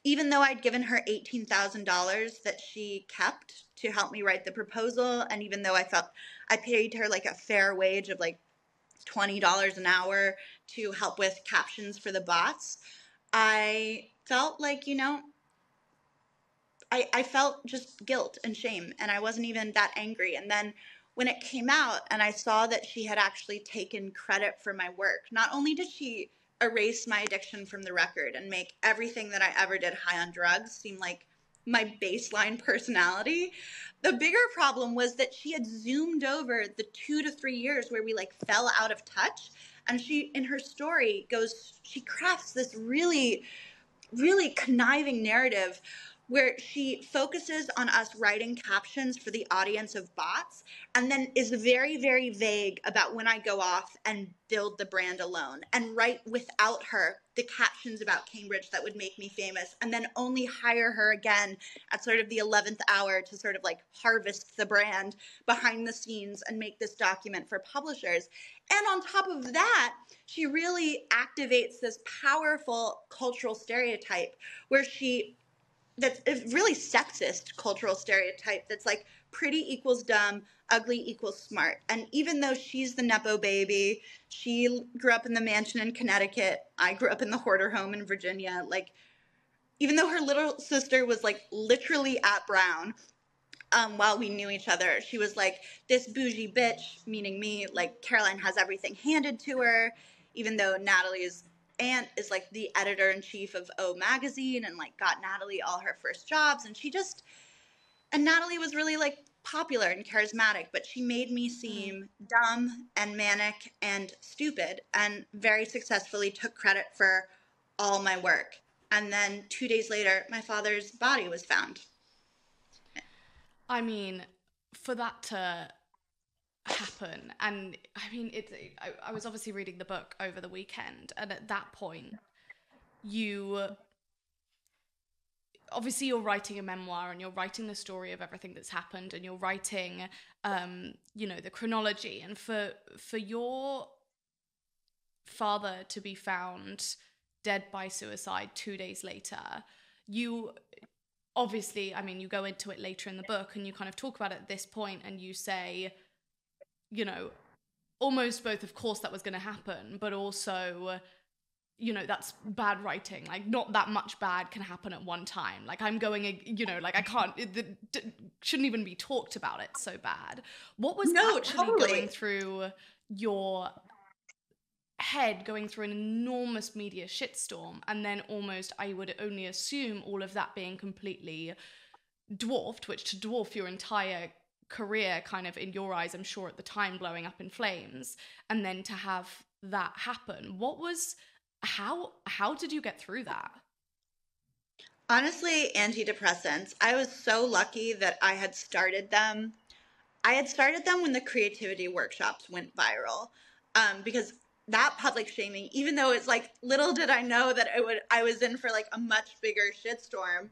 even though I'd given her $18,000 that she kept to help me write the proposal, and even though I felt I paid her like a fair wage of like $20 an hour to help with captions for the bots, I felt like, I felt just guilt and shame, and I wasn't even that angry. And then when it came out and I saw that she had actually taken credit for my work, not only did she erase my addiction from the record and make everything that I ever did high on drugs seem like my baseline personality, the bigger problem was that she had zoomed over the 2 to 3 years where we like fell out of touch. And she, in her story, she crafts this really, really conniving narrative where she focuses on us writing captions for the audience of bots and then is very, very vague about when I go off and build the brand alone and write without her the captions about Cambridge that would make me famous, and then only hire her again at sort of the 11th hour to sort of like harvest the brand behind the scenes and make this document for publishers. And on top of that, she really activates this powerful cultural stereotype where that's a really sexist cultural stereotype that's like pretty equals dumb, ugly equals smart. And even though she's the Nepo baby, she grew up in the mansion in Connecticut, I grew up in the hoarder home in Virginia, like even though her little sister was like literally at Brown, while we knew each other, she was like this bougie bitch, meaning me, like Caroline has everything handed to her, even though Natalie's aunt is like the editor-in-chief of O Magazine and like got Natalie all her first jobs. And Natalie was really like popular and charismatic, but she made me seem dumb and manic and stupid, and very successfully took credit for all my work. And then 2 days later, my father's body was found. I mean, for that to happen, and I mean, I was obviously reading the book over the weekend, and at that point, you're writing a memoir and you're writing the story of everything that's happened, and you're writing, the chronology, and for your father to be found dead by suicide 2 days later, you obviously, I mean, you go into it later in the book and you kind of talk about it at this point and you say, almost both, of course that was going to happen, but also, that's bad writing. Like, not that much bad can happen at one time. Like, I'm going, I can't, shouldn't even be talked about, it so bad. What was actually going through your head, going through an enormous media shitstorm, and then almost, I would only assume, all of that being completely dwarfed, which to dwarf your entire career kind of in your eyes, I'm sure at the time, blowing up in flames, and then to have that happen, how did you get through that? Honestly, antidepressants. I was so lucky that I had started them. When the creativity workshops went viral, because that public shaming, even though it's like, little did I know that I was in for like a much bigger shitstorm,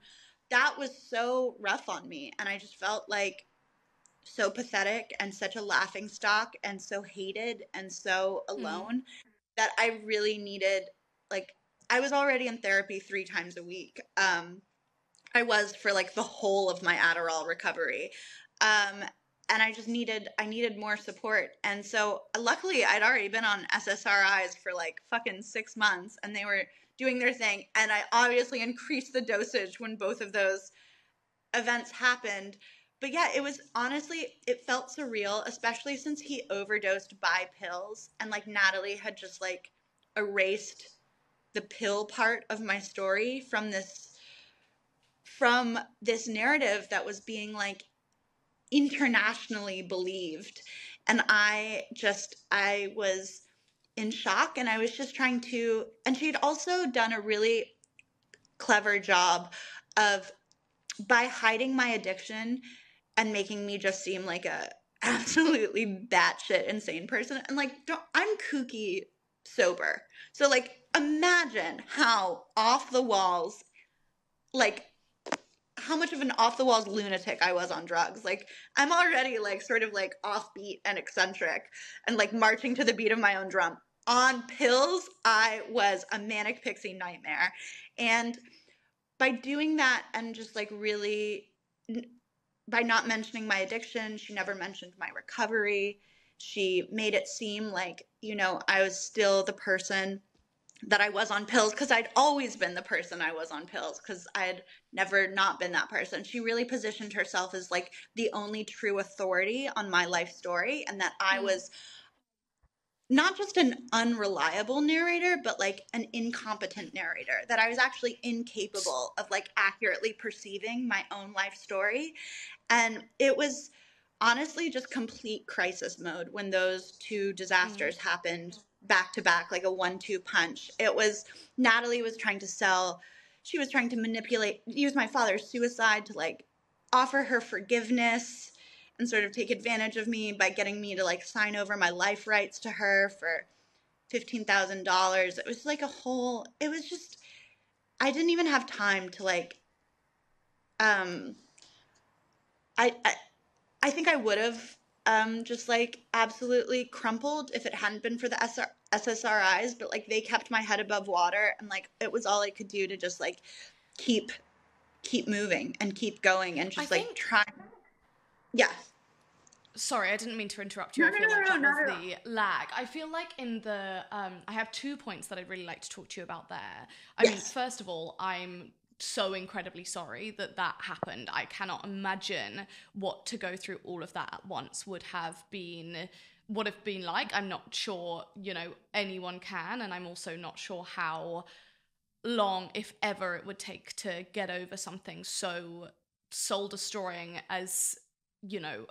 that was so rough on me. And I just felt like so pathetic and such a laughingstock and so hated and so alone that I really needed, like, I was already in therapy 3 times a week. I was for like the whole of my Adderall recovery. And I needed more support. And so luckily I'd already been on SSRIs for like fucking 6 months, and they were doing their thing. And I obviously increased the dosage when both of those events happened. But yeah, it was honestly, it felt surreal, especially since he overdosed by pills, and like Natalie had just like erased the pill part of my story from this narrative that was being like internationally believed. And I was in shock, and I was just trying to, and she'd also done a really clever job of, by hiding my addiction and making me just seem like a absolutely batshit insane person. And like, I'm kooky sober. So like, imagine how off the walls, like how much of an off the walls lunatic I was on drugs. Like, I'm already like sort of like offbeat and eccentric and like marching to the beat of my own drum. On pills, I was a manic pixie nightmare. And by doing that, and just like really, by not mentioning my addiction, she never mentioned my recovery. She made it seem like, you know, I was still the person that I was on pills, because I'd always been the person I was on pills, because I'd never not been that person. She really positioned herself as like the only true authority on my life story, and that I was not just an unreliable narrator, but like an incompetent narrator, that I was actually incapable of like accurately perceiving my own life story. And it was honestly just complete crisis mode when those two disasters happened back to back, like a 1-2 punch. It was, Natalie was trying to sell, she was trying to manipulate, use my father's suicide to like offer her forgiveness and sort of take advantage of me by getting me to like sign over my life rights to her for $15,000. It was like a whole, it was just, I didn't even have time to like, I think I would have just like absolutely crumpled if it hadn't been for the SSRIs, but like they kept my head above water, and like it was all I could do to just like keep moving and keep going and just like try. Yeah. Sorry, I didn't mean to interrupt you. No, I feel like that not was at the lag. I feel like in the, I have 2 points that I'd really like to talk to you about there. I mean, first of all, I'm so incredibly sorry that that happened. I cannot imagine what to go through all of that at once would have been like. I'm not sure, you know, anyone can, and I'm also not sure how long, if ever, it would take to get over something so soul destroying as, you know,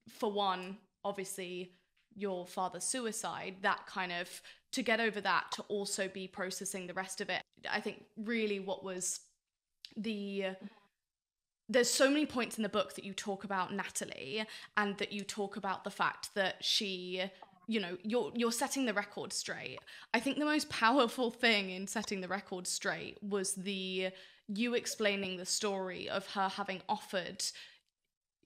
for one, obviously your father's suicide, that kind of, to get over that, to also be processing the rest of it. I think really what was there's so many points in the book that you talk about Natalie, and that you talk about the fact that she, you know, you're setting the record straight. I think the most powerful thing in setting the record straight was you explaining the story of her having offered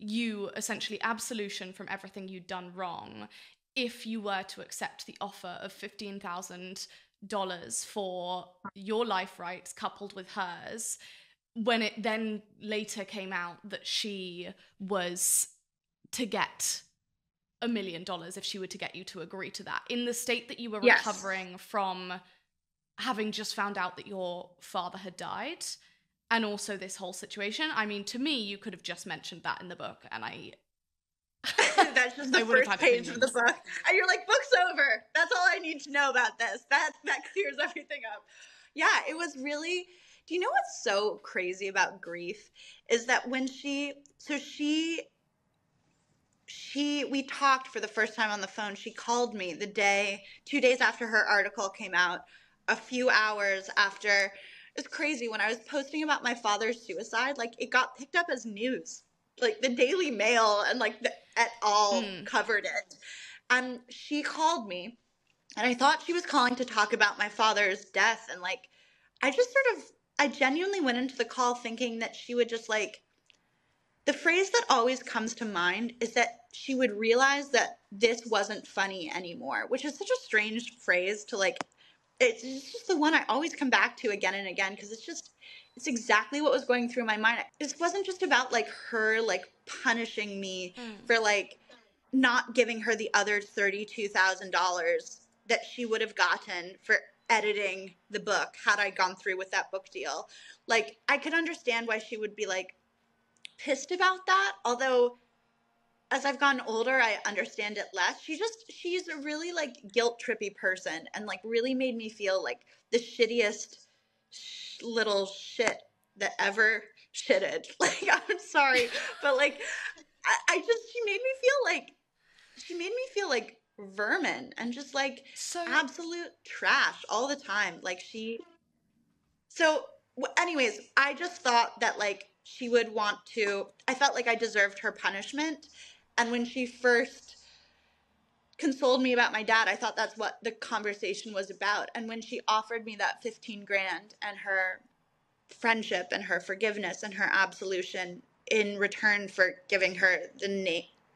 you essentially absolution from everything you'd done wrong if you were to accept the offer of $15,000 for your life rights coupled with hers, when it then later came out that she was to get $1 million if she were to get you to agree to that, in the state that you were recovering from having just found out that your father had died. And also this whole situation. I mean, to me, you could have just mentioned that in the book, and that's just the first page of the book. And you're like, book's over. That's all I need to know about this. That clears everything up. Yeah, it was really, do you know what's so crazy about grief? Is that when we talked for the first time on the phone. She called me 2 days after her article came out, a few hours after. It's crazy. When I was posting about my father's suicide, like it got picked up as news. Like the Daily Mail and like et al. Covered it. And she called me, and I thought she was calling to talk about my father's death. And like, I genuinely went into the call thinking that she would just like, the phrase that always comes to mind is that she would realize that this wasn't funny anymore, which is such a strange phrase to like it's just the one I always come back to again and again, because it's exactly what was going through my mind. This wasn't just about like her like punishing me for like not giving her the other $32,000 that she would have gotten for editing the book had I gone through with that book deal. Like, I could understand why she would be like pissed about that, although as I've gotten older, I understand it less. She's a really like guilt trippy person, and like really made me feel like the shittiest little shit that ever shitted. Like, I'm sorry, but like, I just, she made me feel like vermin and just like absolute trash all the time. Like anyways, I just thought that like she would want to, I felt like I deserved her punishment. And when she first consoled me about my dad, I thought that's what the conversation was about. And when she offered me that 15 grand and her friendship and her forgiveness and her absolution in return for giving her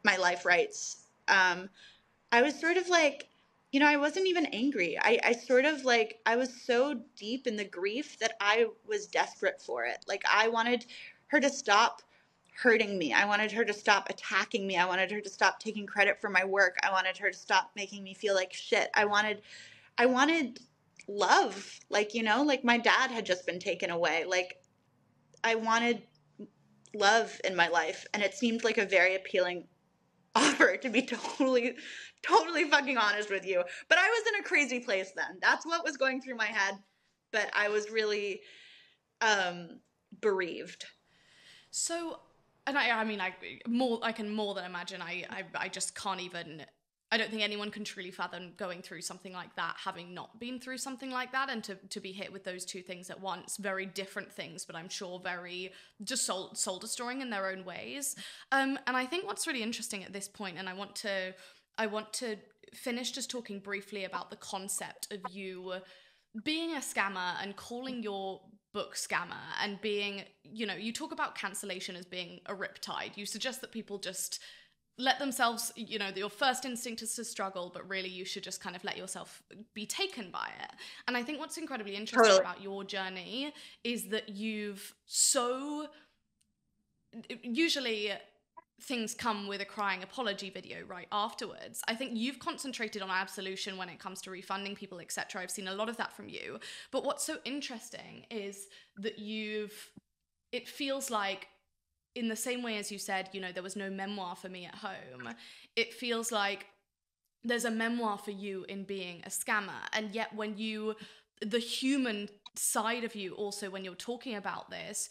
my life rights, I was sort of like, I wasn't even angry. I sort of like, I was so deep in the grief that I was desperate for it. Like, I wanted her to stop hurting me. I wanted her to stop attacking me. I wanted her to stop taking credit for my work. I wanted her to stop making me feel like shit. I wanted love. Like, like my dad had just been taken away. Like, I wanted love in my life. And it seemed like a very appealing offer, to be totally fucking honest with you. But I was in a crazy place then. That's what was going through my head. But I was really bereaved. So, and I can more than imagine. I just can't even. I don't think anyone can truly fathom going through something like that, having not been through something like that, and to be hit with those two things at once. Very different things, but I'm sure very just soul destroying in their own ways. And I think what's really interesting at this point, and I want to finish just talking briefly about the concept of you being a scammer and calling your book scammer, and being, you talk about cancellation as being a riptide. You suggest that people just let themselves, your first instinct is to struggle, but really you should just kind of let yourself be taken by it. And I think what's incredibly interesting about your journey is that usually things come with a crying apology video right afterwards. I think you've concentrated on absolution when it comes to refunding people, etc. I've seen a lot of that from you. But what's so interesting is that it feels like, in the same way as you said, there was no memoir for me at home, it feels like there's a memoir for you in being a scammer. And yet the human side of you also, when you're talking about this,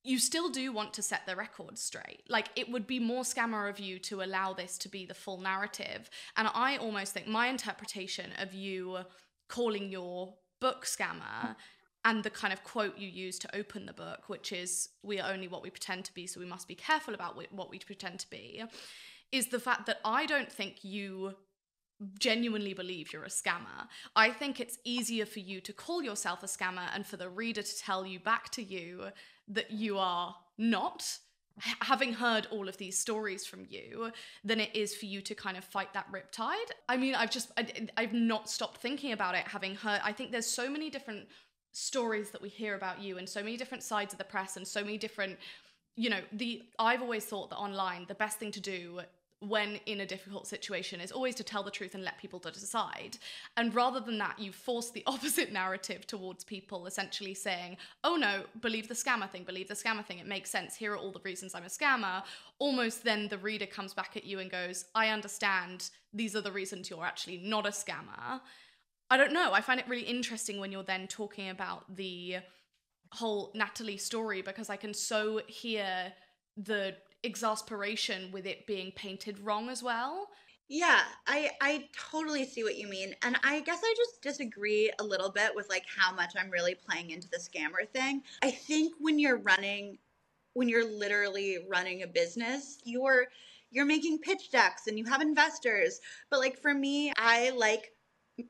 you still do want to set the record straight. Like, it would be more scammer of you to allow this to be the full narrative. And I almost think my interpretation of you calling your book scammer, and the kind of quote you use to open the book, which is, "We are only what we pretend to be, so we must be careful about what we pretend to be," is the fact that I don't think you genuinely believe you're a scammer. I think it's easier for you to call yourself a scammer and for the reader to tell you back to you that you are not, having heard all of these stories from you, than it is for you to kind of fight that riptide. I mean, I've not stopped thinking about it, having heard, I think there's so many different stories that we hear about you, and so many different sides of the press, and so many different, I've always thought that online, the best thing to do when in a difficult situation is always to tell the truth and let people decide. And rather than that, you force the opposite narrative towards people, essentially saying, "Oh no, believe the scammer thing, it makes sense, here are all the reasons I'm a scammer." Almost then the reader comes back at you and goes, "I understand, these are the reasons you're actually not a scammer." I don't know, I find it really interesting when you're then talking about the whole Natalie story, because I can so hear the exasperation with it being painted wrong as well. Yeah, I totally see what you mean. And I guess I just disagree a little bit with like how much I'm really playing into the scammer thing. I think when you're literally running a business, you're making pitch decks and you have investors. But like for me, I like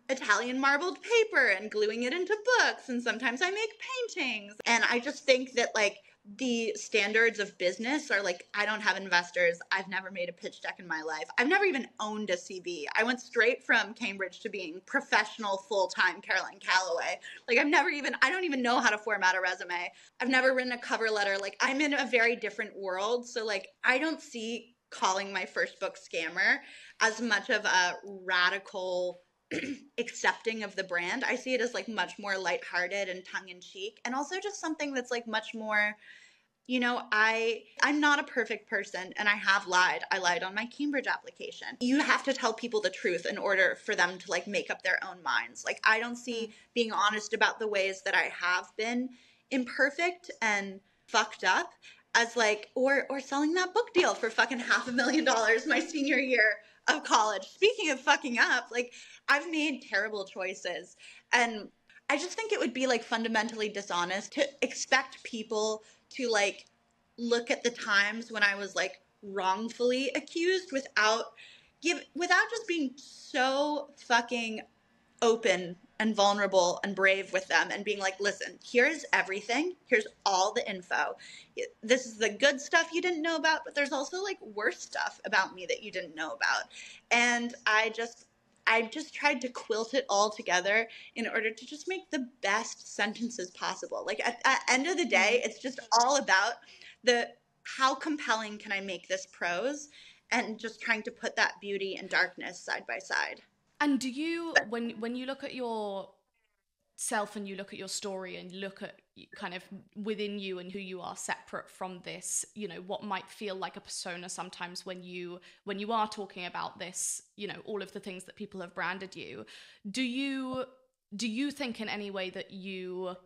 Italian marbled paper and gluing it into books, and sometimes I make paintings. And I just think that like the standards of business are like, I don't have investors. I've never made a pitch deck in my life. I've never even owned a CV. I went straight from Cambridge to being professional full-time Caroline Calloway. Like I don't even know how to format a resume. I've never written a cover letter. Like I'm in a very different world. So like I don't see calling my first book Scammer as much of a radical accepting of the brand. I see it as like much more lighthearted and tongue-in-cheek, and also just something that's like much more, you know, I'm not a perfect person, and I have lied. I lied on my Cambridge application. You have to tell people the truth in order for them to like make up their own minds. Like I don't see being honest about the ways that I have been imperfect and fucked up as like, or selling that book deal for fucking $500,000 my senior year of college. Speaking of fucking up, like I've made terrible choices, and I just think it would be like fundamentally dishonest to expect people to like look at the times when I was like wrongfully accused without just being so fucking open and vulnerable and brave with them and being like, listen, here's everything. Here's all the info. This is the good stuff you didn't know about, but there's also like worse stuff about me that you didn't know about. And I just tried to quilt it all together in order to just make the best sentences possible. Like at the end of the day, it's just all about how compelling can I make this prose, and just trying to put that beauty and darkness side by side. And do you, when you look at your self and you look at your story and look at kind of within you and who you are separate from this, you know, what might feel like a persona sometimes when you are talking about this, you know, all of the things that people have branded you, do you think in any way that you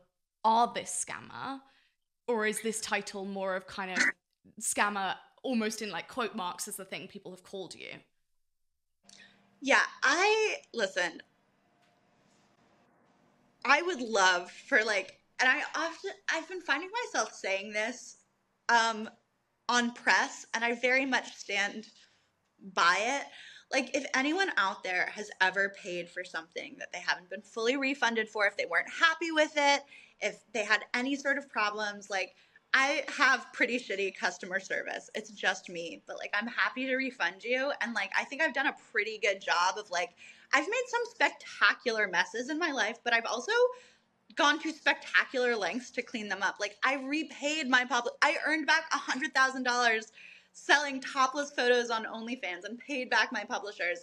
are this scammer, or is this title more of kind of scammer almost in like quote marks as the thing people have called you? Yeah, listen, I would love for like, and I've been finding myself saying this on press, and I very much stand by it. Like, if anyone out there has ever paid for something that they haven't been fully refunded for, if they weren't happy with it, if they had any sort of problems, like, I have pretty shitty customer service. It's just me, but like, I'm happy to refund you. And like, I think I've done a pretty good job of like, I've made some spectacular messes in my life, but I've also gone to spectacular lengths to clean them up. Like I repaid I earned back $100,000 selling topless photos on OnlyFans and paid back my publishers.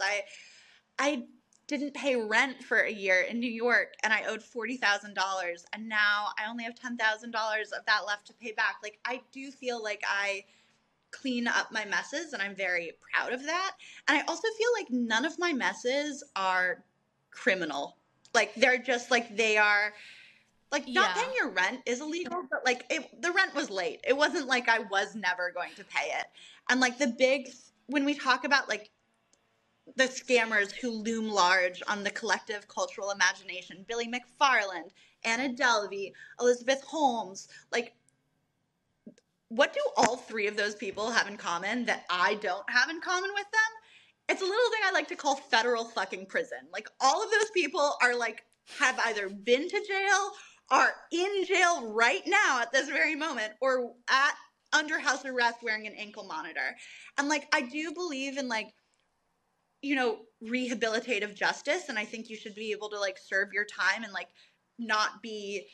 I didn't pay rent for a year in New York, and I owed $40,000, and now I only have $10,000 of that left to pay back. Like I do feel like I clean up my messes, and I'm very proud of that. And I also feel like none of my messes are criminal. Like they're just like, they are like, not paying your rent is illegal, but like the rent was late. It wasn't like I was never going to pay it. And like when we talk about like the scammers who loom large on the collective cultural imagination, Billy McFarland, Anna Delvey, Elizabeth Holmes, like, what do all three of those people have in common that I don't have in common with them? It's a little thing I like to call federal fucking prison. Like, all of those people are like, have either been to jail, are in jail right now at this very moment, or under house arrest wearing an ankle monitor. And like, I do believe in like, you know, rehabilitative justice. And I think you should be able to like serve your time and like not be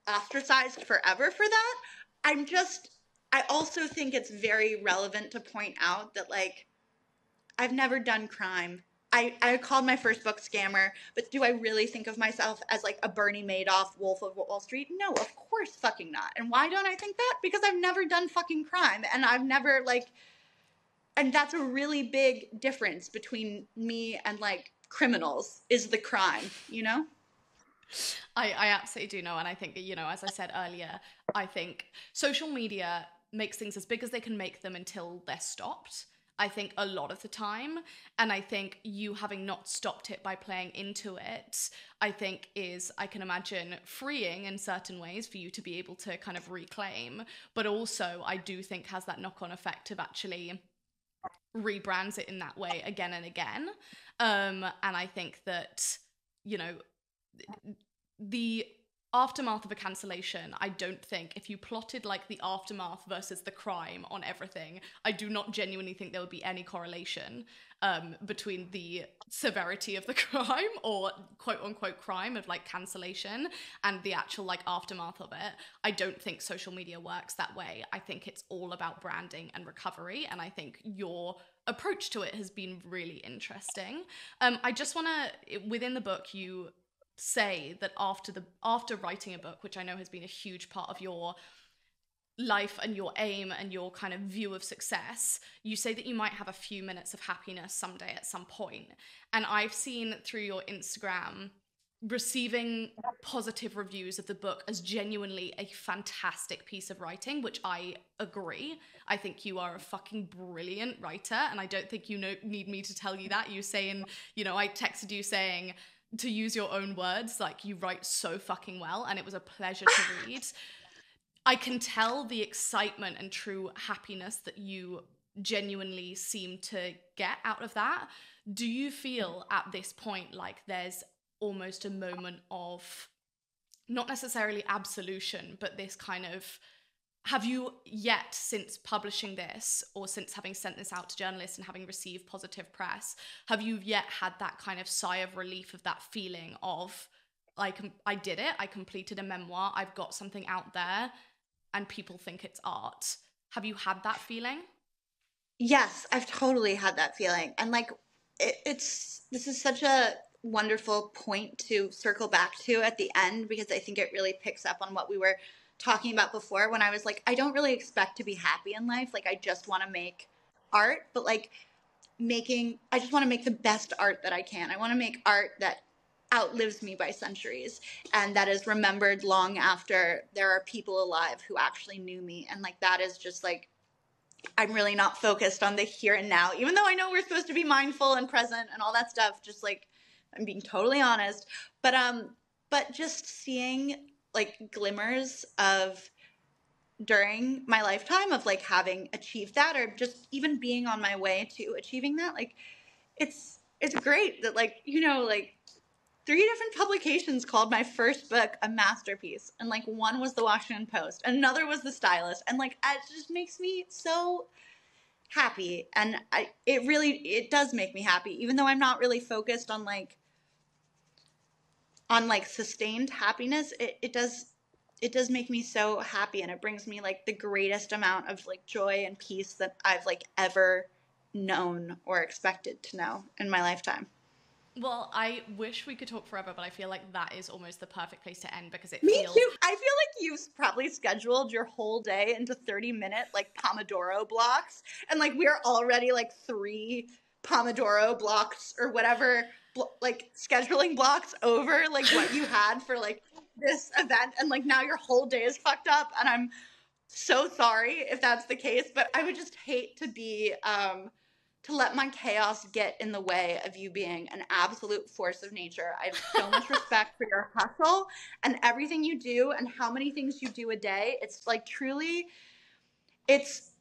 ostracized forever for that. I also think it's very relevant to point out that like, I've never done crime. I called my first book Scammer, but do I really think of myself as like a Bernie Madoff Wolf of Wall Street? No, of course fucking not. And why don't I think that? Because I've never done fucking crime, and I've never like, and that's a really big difference between me and like criminals, is the crime, you know? I absolutely do know. And I think, you know, as I said earlier, I think social media makes things as big as they can make them until they're stopped, I think, a lot of the time. And I think you having not stopped it by playing into it, I think is, I can imagine, freeing in certain ways for you to be able to kind of reclaim. But also, I do think has that knock-on effect of actually rebrands it in that way again and again. And I think that, you know, the aftermath of a cancellation, I don't think, if you plotted like the aftermath versus the crime on everything, I do not genuinely think there would be any correlation between the severity of the crime or quote unquote crime of like cancellation and the actual like aftermath of it. I don't think social media works that way. I think it's all about branding and recovery, and I think your approach to it has been really interesting. I just want to, within the book, you say that after writing a book, which I know has been a huge part of your life and your aim and your kind of view of success, you say that you might have a few minutes of happiness someday at some point. And I've seen through your Instagram receiving positive reviews of the book as genuinely a fantastic piece of writing, which I agree. I think you are a fucking brilliant writer, and I don't think you need me to tell you that. You saying, I texted you saying, to use your own words, like, you write so fucking well, and it was a pleasure to read. I can tell the excitement and true happiness that you genuinely seem to get out of that. Do you feel at this point like there's almost a moment of, not necessarily absolution, but this kind of, have you yet, since publishing this, or since having sent this out to journalists and having received positive press, have you yet had that kind of sigh of relief of that feeling of, like, I did it, I completed a memoir, I've got something out there, and people think it's art? Have you had that feeling? Yes, I've totally had that feeling. And like, this is such a wonderful point to circle back to at the end, because I think it really picks up on what we were talking about before, when I was like, I don't really expect to be happy in life. Like, I just want to make art, but like I just want to make the best art that I can. I want to make art that outlives me by centuries and that is remembered long after there are people alive who actually knew me. And like, that is just like, I'm really not focused on the here and now, even though I know we're supposed to be mindful and present and all that stuff. Just like, I'm being totally honest, but just seeing like glimmers of during my lifetime of like having achieved that, or just even being on my way to achieving that. Like, it's great that like, like 3 different publications called my first book a masterpiece. And like, one was the Washington Post, and another was the Stylist. And like, it just makes me so happy. And it does make me happy, even though I'm not really focused on sustained happiness. It does make me so happy, and it brings me like the greatest amount of like joy and peace that I've like ever known or expected to know in my lifetime. Well, I wish we could talk forever, but I feel like that is almost the perfect place to end, because Me too. I feel like you've probably scheduled your whole day into 30-minute like Pomodoro blocks, and like we're already like 3 Pomodoro blocks or whatever like scheduling blocks over like what you had for like this event, and like now your whole day is fucked up, and I'm so sorry if that's the case, but I would just hate to be to let my chaos get in the way of you being an absolute force of nature. I have so much respect for your hustle and everything you do and how many things you do a day. It's like truly, it's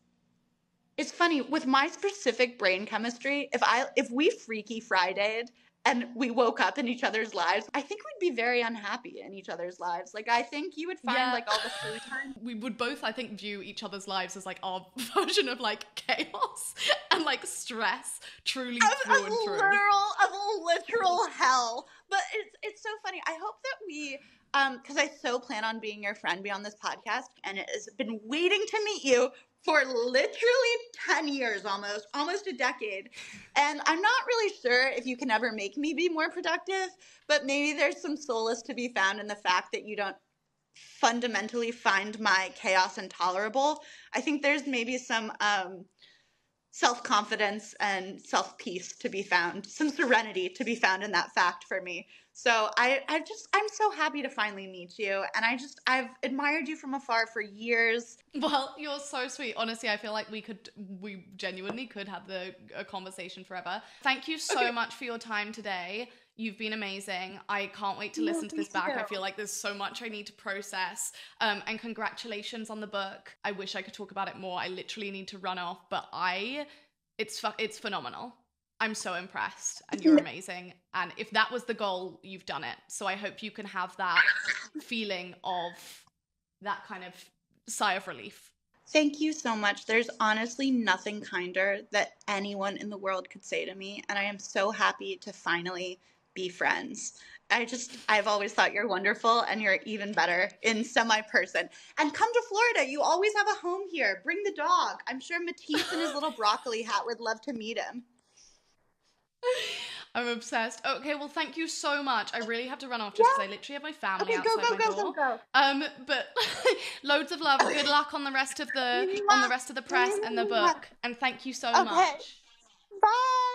funny with my specific brain chemistry. If we Freaky Friday'd and we woke up in each other's lives, I think we'd be very unhappy in each other's lives. Like, I think you would find like all the free time. We would both, I think, view each other's lives as like our version of like chaos and like stress, truly through and through. Of a literal hell. But it's so funny. I hope that we, because I so plan on being your friend beyond this podcast, and it has been waiting to meet you for literally 10 years, almost a decade. And I'm not really sure if you can ever make me be more productive, but maybe there's some solace to be found in the fact that you don't fundamentally find my chaos intolerable. I think there's maybe some self-confidence and self-peace to be found, some serenity to be found in that fact for me. So I'm so happy to finally meet you, and I've admired you from afar for years. Well, you're so sweet. Honestly, I feel like we genuinely could have a conversation forever. Thank you so much for your time today. You've been amazing. I can't wait to listen to this back. I feel like there's so much I need to process. And congratulations on the book. I wish I could talk about it more. I literally need to run off, but it's phenomenal. I'm so impressed, and you're amazing. And if that was the goal, you've done it. So I hope you can have that feeling of that kind of sigh of relief. Thank you so much. There's honestly nothing kinder that anyone in the world could say to me, and I am so happy to finally be friends. I've always thought you're wonderful, and you're even better in semi-person. And come to Florida. You always have a home here. Bring the dog. I'm sure Matisse in his little broccoli hat would love to meet him. I'm obsessed. Okay, well, thank you so much. I really have to run off just because I literally have my family outside my door. Go. But loads of love. Good luck on the rest of the press and the book. And thank you so much. Bye.